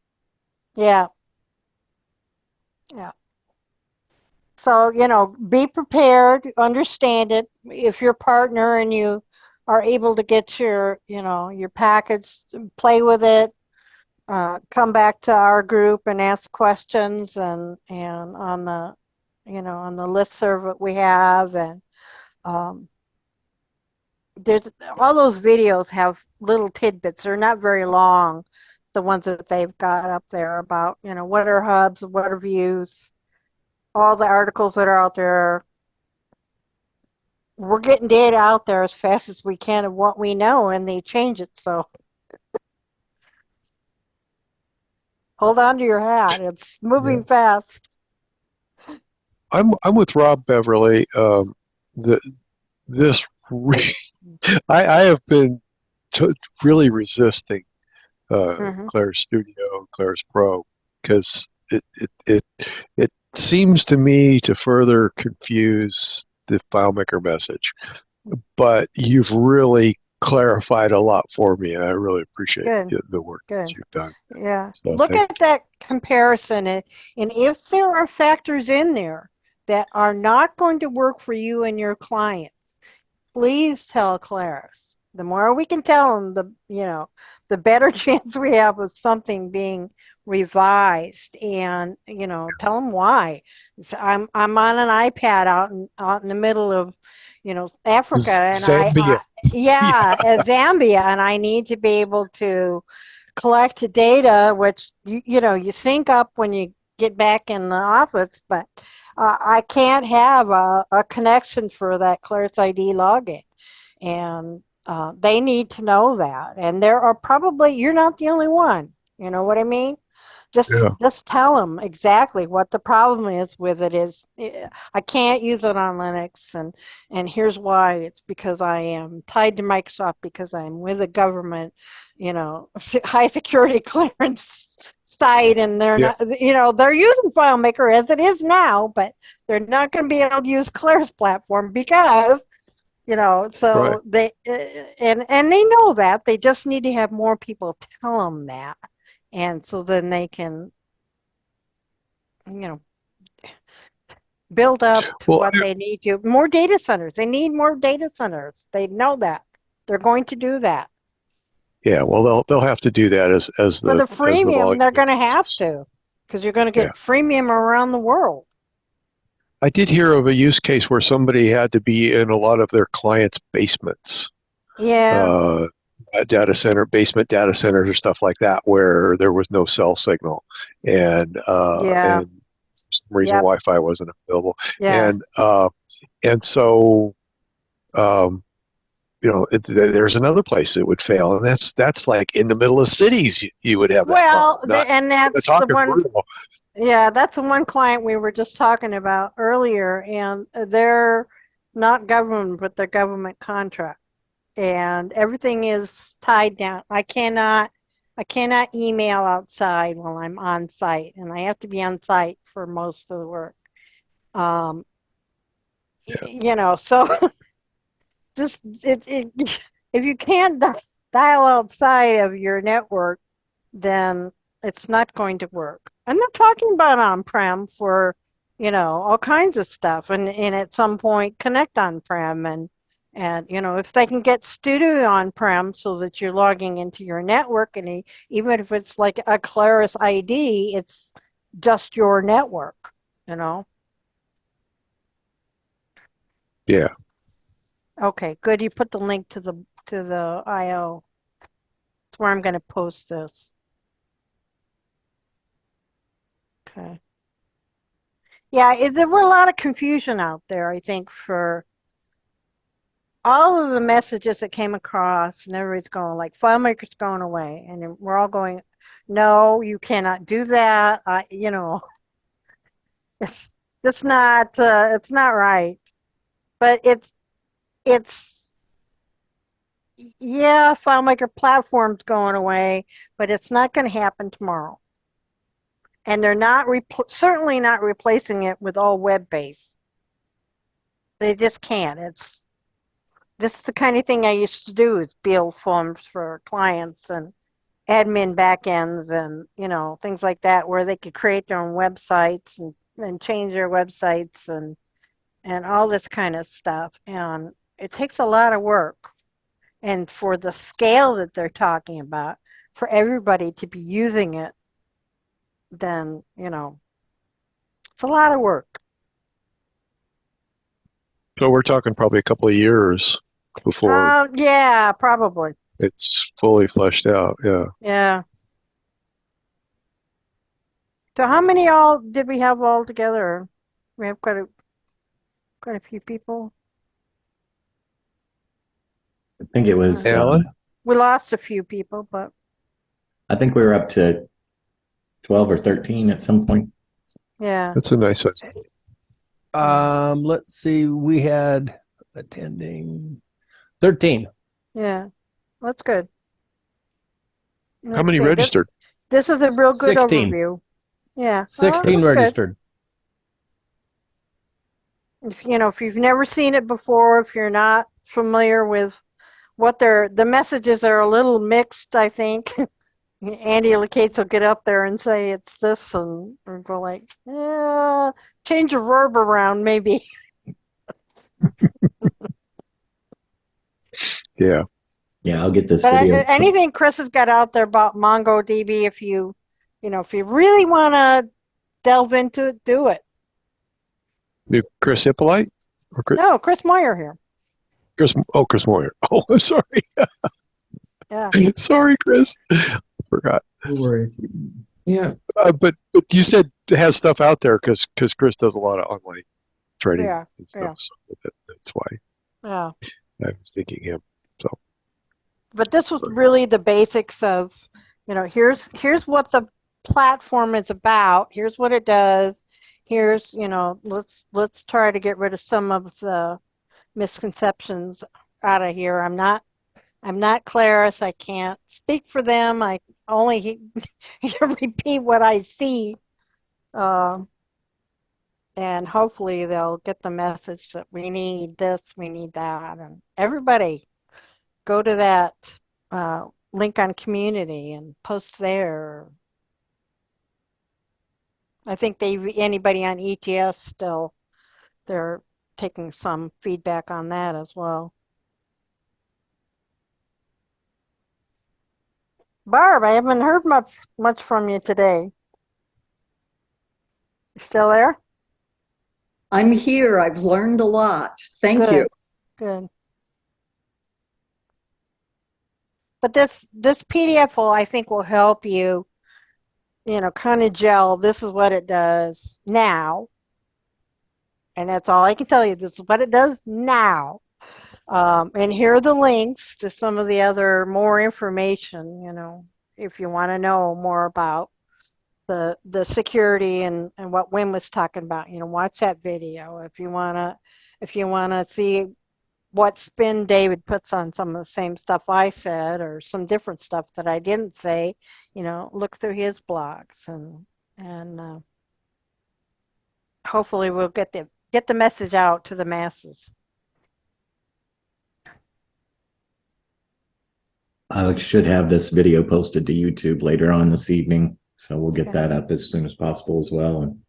Yeah. Yeah. So, be prepared, understand it. If you're a partner and you are able to get your package, play with it, come back to our group and ask questions and on the listserv that we have. And um, there's all those videos have little tidbits. They're not very long, the ones that they've got up there about, what are hubs, what are views, all the articles that are out there. We're getting data out there as fast as we can of what we know, and they change it. So hold on to your hat. It's moving fast. I'm with Rob Beverly. The this re- I have been really resisting Hmm. Claris Studio, Claris Pro, because it seems to me to further confuse the FileMaker message. But you've really clarified a lot for me, and I really appreciate Good, the work that good. you've done. Yeah. So Look thank at that comparison, and if there are factors in there that are not going to work for you and your clients, please tell Claris. The more we can tell them, the better chance we have of something being revised. And tell them why. I'm on an iPad out in the middle of Africa, and Zambia. yeah, Zambia, and I need to be able to collect the data, which you sync up when you get back in the office, but I can't have a connection for that Claris ID login, and they need to know that. And there are probably you're not the only one. You know what I mean? Yeah, Just tell them exactly what the problem is with it is. I can't use it on Linux, and here's why. It's because I am tied to Microsoft because I'm with a government, high security clearance site, and they're yeah, not, they're using FileMaker as it is now, but they're not going to be able to use Claris Platform because right. so they and they know that they just need to have more people tell them that, and so then they can you know build up to Well, what they need to. More data centers. They need more data centers. They know that. They're going to do that. yeah. Well, they'll have to do that For the as the freemium, volume they're going to have increases. to, because you're going to Yeah, get freemium around the world. I did hear of a use case where somebody had to be in a lot of their clients' basements, Yeah, uh, basement data centers or stuff like that, where there was no cell signal, yeah, and for some reason yep, Wi-Fi wasn't available, yeah. and so um, there's another place it would fail, and that's like in the middle of cities you would have that Well, problem. Not and we're that's the talking one. rural. Yeah, that's the one client we were just talking about earlier, and they're not government, but they're government contract, and everything is tied down. I cannot email outside while I'm on site, and I have to be on site for most of the work. Um, Yeah, so just if you can't dial outside of your network, then it's not going to work. And they're talking about on-prem for, all kinds of stuff, and at some point connect on-prem, and if they can get Studio on-prem so that you're logging into your network, and even if it's like a Claris ID, it's just your network, you know. yeah. Okay, good. You put the link to the IO. It's where I'm going to post this. Okay. Yeah, there were a lot of confusion out there, I think, for all of the messages that came across, and everybody's going like, FileMaker's going away, and then we're all going, no, you cannot do that. It's it's not right. But it's yeah, FileMaker platform's going away, but it's not going to happen tomorrow. And they're not certainly not replacing it with all web-based. They just can't. This is the kind of thing I used to do is build forms for clients, admin backends and, things like that, where they could create their own websites and change their websites and all this kind of stuff. And it takes a lot of work. And for the scale that they're talking about, for everybody to be using it, then, it's a lot of work. So we're talking probably a couple of years before Yeah, probably. it's fully fleshed out. Yeah. Yeah. So how many all did we have all together? We have quite a few people. I think it was, Alan? We lost a few people, but I think we were up to 12 or 13 at some point. yeah. That's a nice size. Let's see. We had attending 13. Yeah. That's good. How many registered? This is a real good 16. overview. Yeah. 16 that's good. registered. If you've never seen it before, if you're not familiar with what the messages are a little mixed, I think. Andy Lacates will get up there and say it's this, and we'll go like, yeah, change a verb around maybe. Yeah. Yeah, I'll get this But video. anything Chris has got out there about MongoDB, if you really want to delve into it, do it. Chris Hippolyte? Or Chris, No, Chris Moyer here. Chris Moyer. Oh, I'm sorry. Yeah. Sorry, Chris. Forgot. No worries. Yeah. But you said it has stuff out there because Chris does a lot of online training Yeah, and stuff. So that's why Yeah. I was thinking him. So But this was really the basics of, here's what the platform is about. Here's what it does. Here's, let's try to get rid of some of the misconceptions out of here. I'm not Claris. I can't speak for them. I only repeat what I see. And hopefully they'll get the message that we need this, we need that. And everybody go to that link on community and post there. I think anybody on ETS still, they're taking some feedback on that as well. Barb, I haven't heard much from you today. You still there? I'm here. I've learned a lot. Thank you. Good. But this PDF I think will help you, kind of gel. This is what it does now. And that's all I can tell you. This is what it does now. And here are the links to some of the other more information, if you want to know more about the security and what Wim was talking about, watch that video. If you wanna see what spin David puts on some of the same stuff I said or some different stuff that I didn't say, look through his blogs and hopefully we'll get the message out to the masses. I should have this video posted to YouTube later on this evening, so we'll get that up as soon as possible as well, and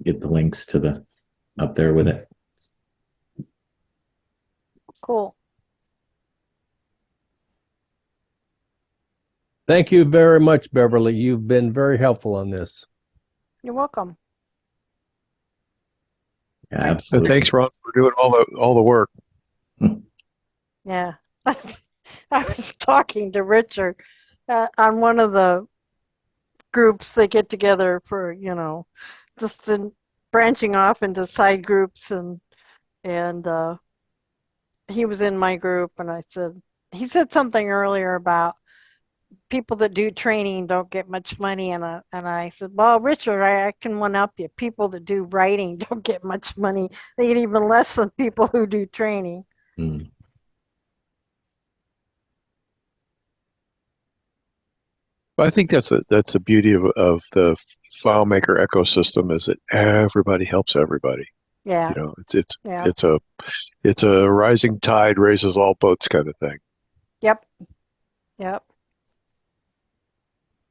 get the links to up there with it. Cool. Thank you very much, Beverly. You've been very helpful on this. You're welcome. Yeah, and absolutely. thanks, Ron, for doing all the work. Yeah. I was talking to Richard on one of the groups they get together for, just branching off into side groups and he was in my group and he said something earlier about people that do training don't get much money and I said, well, Richard, I can one up you. People that do writing don't get much money. They get even less than people who do training. Mm. But I think that's the beauty of the FileMaker ecosystem is that everybody helps everybody. Yeah. It's a rising tide raises all boats kind of thing. Yep. Yep.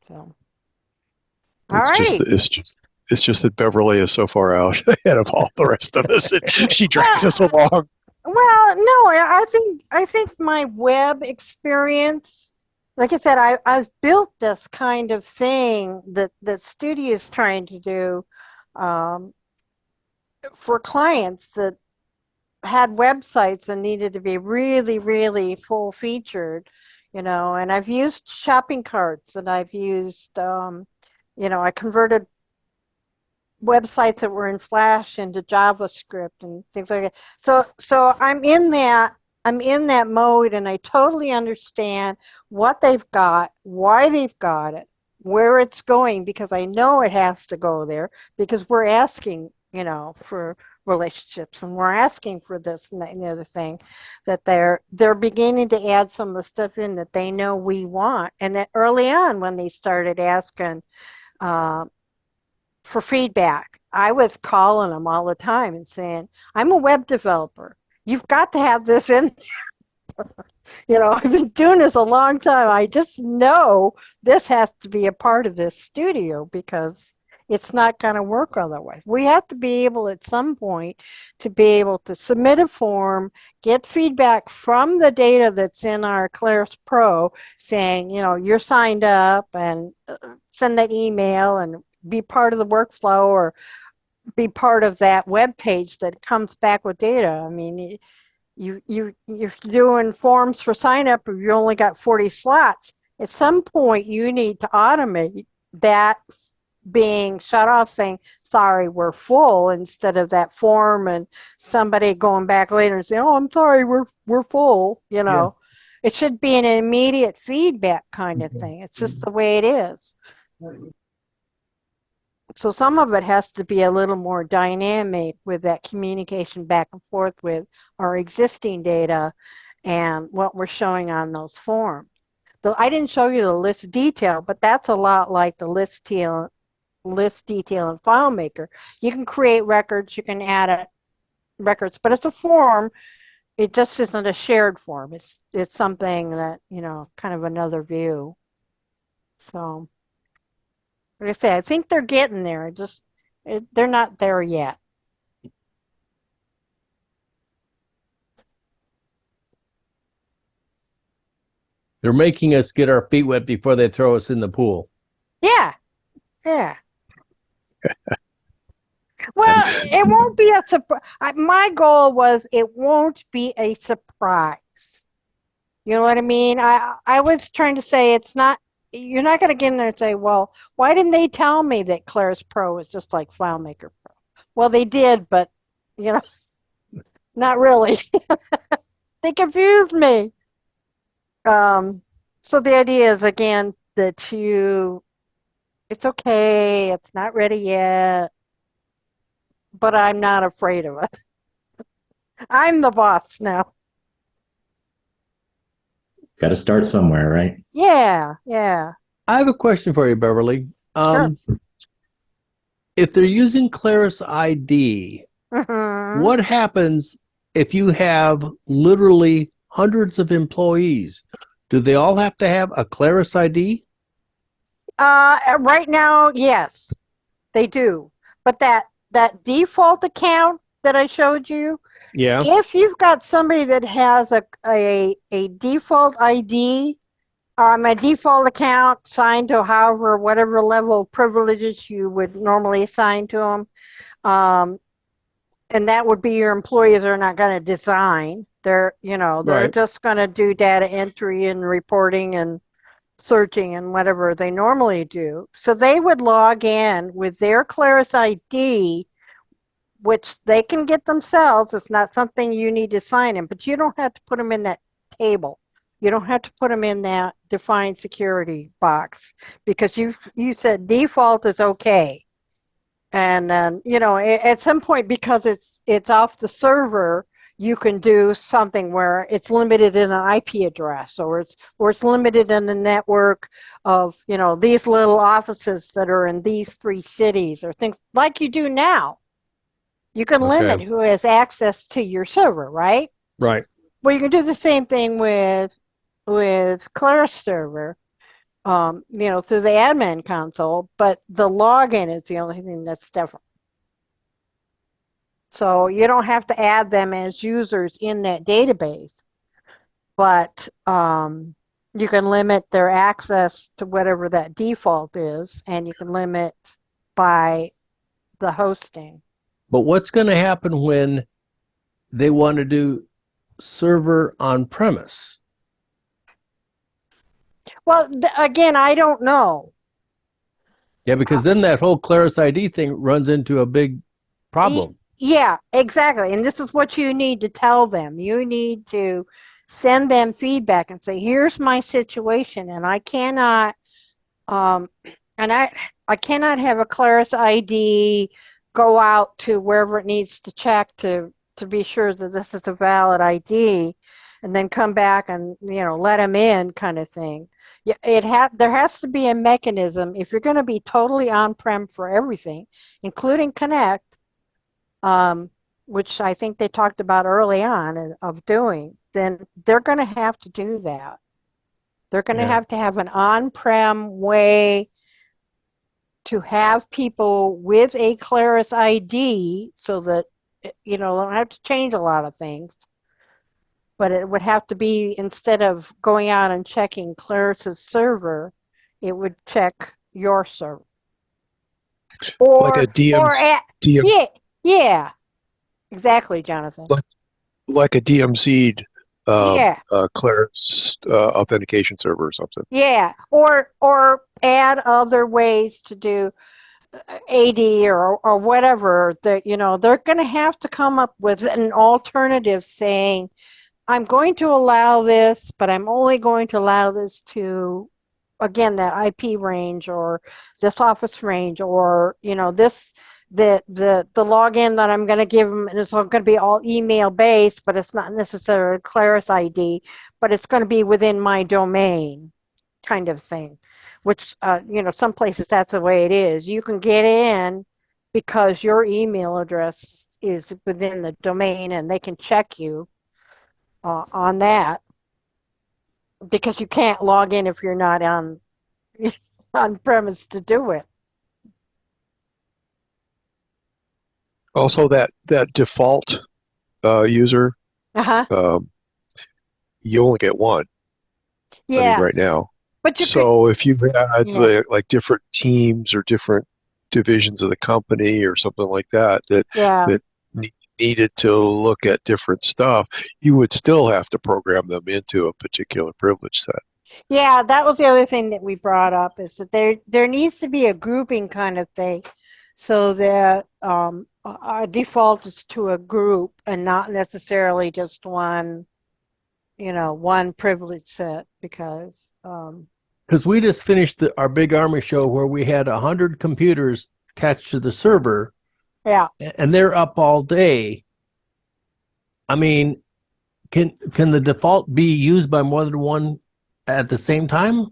So, all It's just right. it's just that Beverly is so far out ahead of all the rest of us. She drags us along. Well, no, I think my web experience, like I said, I've built this kind of thing that Studio is trying to do um, for clients that had websites and needed to be really, really full featured, and I've used shopping carts and I've used, I converted websites that were in Flash into JavaScript and things like that. So I'm in that mode and I totally understand what they've got, why they've got it, where it's going, because I know it has to go there because we're asking, for relationships and we're asking for this and that and the other thing, that they're beginning to add some of the stuff in that they know we want. And that early on when they started asking for feedback, I was calling them all the time and saying, I'm a web developer. You've got to have this in. I've been doing this a long time. I just know this has to be a part of this studio because it's not going to work otherwise. We have to be able at some point to be able to submit a form, get feedback from the data that's in our Claris Pro saying, you're signed up, and send that email and be part of the workflow or be part of that web page that comes back with data. I mean, you're doing forms for sign up, if you only got 40 slots. At some point, you need to automate that being shut off, saying, sorry, we're full, instead of that form and somebody going back later and saying, oh, I'm sorry, we're full. Yeah. It should be an immediate feedback kind of thing. It's just the way it is. So some of it has to be a little more dynamic with that communication back and forth with our existing data and what we're showing on those forms. Though I didn't show you the list detail, but that's a lot like the list detail in FileMaker. You can create records, you can add records, but it's a form. It just isn't a shared form. It's something that, kind of another view. So, like I say, I think they're getting there. They're not there yet. They're making us get our feet wet before they throw us in the pool. Yeah. Well, it won't be a surprise. My goal was it won't be a surprise. You know what I mean? I was trying to say you're not going to get in there and say, well, why didn't they tell me that Claris Pro is just like FileMaker Pro? Well, they did, but, not really. They confused me. So the idea is, again, that it's okay, it's not ready yet, but I'm not afraid of it. I'm the boss now. Got to start somewhere, right? Yeah. I have a question for you, Beverly. Sure. If they're using Claris ID, what happens if you have literally hundreds of employees? Do they all have to have a Claris ID? Right now, yes, they do. But that default account that I showed you, Yeah. if you've got somebody that has a default ID, my default account signed to whatever level of privileges you would normally assign to them, and that would be your employees are not going to design. They're Right. just going to do data entry and reporting and searching and whatever they normally do. So they would log in with their Claris ID, which they can get themselves. It's not something you need to sign in, but you don't have to put them in that table. You don't have to put them in that defined security box because you said default is okay. And then, at some point, because it's off the server, you can do something where it's limited in an IP address, or it's limited in the network of, these little offices that are in these 3 cities, or things like you do now. You can limit who has access to your server, right? Right. Well, you can do the same thing with with Claris server, through the admin console, but the login is the only thing that's different. So you don't have to add them as users in that database, but you can limit their access to whatever that default is, and you can limit by the hosting. But what's going to happen when they want to do server on premise? Well, again, I don't know. Yeah, because then that whole Claris ID thing runs into a big problem. Yeah, exactly. And this is what you need to tell them. You need to send them feedback and say, here's my situation, and I cannot I cannot have a Claris ID go out to wherever it needs to check to be sure that this is a valid ID, and then come back and let them in, kind of thing. Yeah, there has to be a mechanism if you're going to be totally on-prem for everything, including Connect, which I think they talked about early on of doing. Then they're going to have to do that. They're going to have an on-prem way to have people with a Claris ID, so that they don't have to change a lot of things. But it would have to be, instead of going out and checking Claris's server, it would check your server. Or like a yeah, exactly, Jonathan. like a DMZ'd Yeah. Claris authentication server or something. Yeah, or add other ways to do AD or whatever. That they're going to have to come up with an alternative, saying, I'm going to allow this, but I'm only going to allow this to, again, that IP range or this office range, or this the login that I'm going to give them, and it's going to be all email based, but it's not necessarily Claris ID, but it's going to be within my domain, kind of thing. Which some places that's the way it is. You can get in because your email address is within the domain, and they can check you on that, because you can't log in if you're not on premise to do it. Also, that default user, you only get one. Yeah. I mean, right now. But if you had like different teams or different divisions of the company or something like that needed to look at different stuff, you would still have to program them into a particular privilege set. Yeah, that was the other thing that we brought up, is that there needs to be a grouping kind of thing, so that our default is to a group and not necessarily just one privilege set, because we just finished our big Army show where we had 100 computers attached to the server. Yeah. And they're up all day. I mean, can the default be used by more than one at the same time?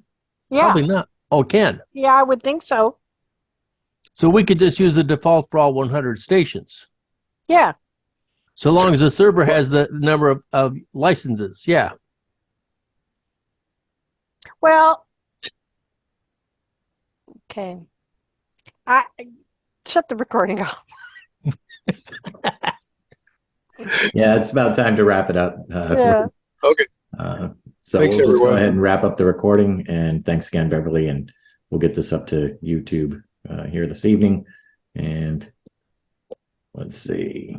Yeah. Probably not. Oh, can? Yeah, I would think so. So we could just use the default for all 100 stations. Yeah. So long as the server has the number of licenses. Yeah. Well, okay. I shut the recording off. Yeah, it's about time to wrap it up. Yeah. Okay. So Thanks, we'll just everyone. go ahead and wrap up the recording. And thanks again, Beverly. And we'll get this up to YouTube here this evening. And let's see.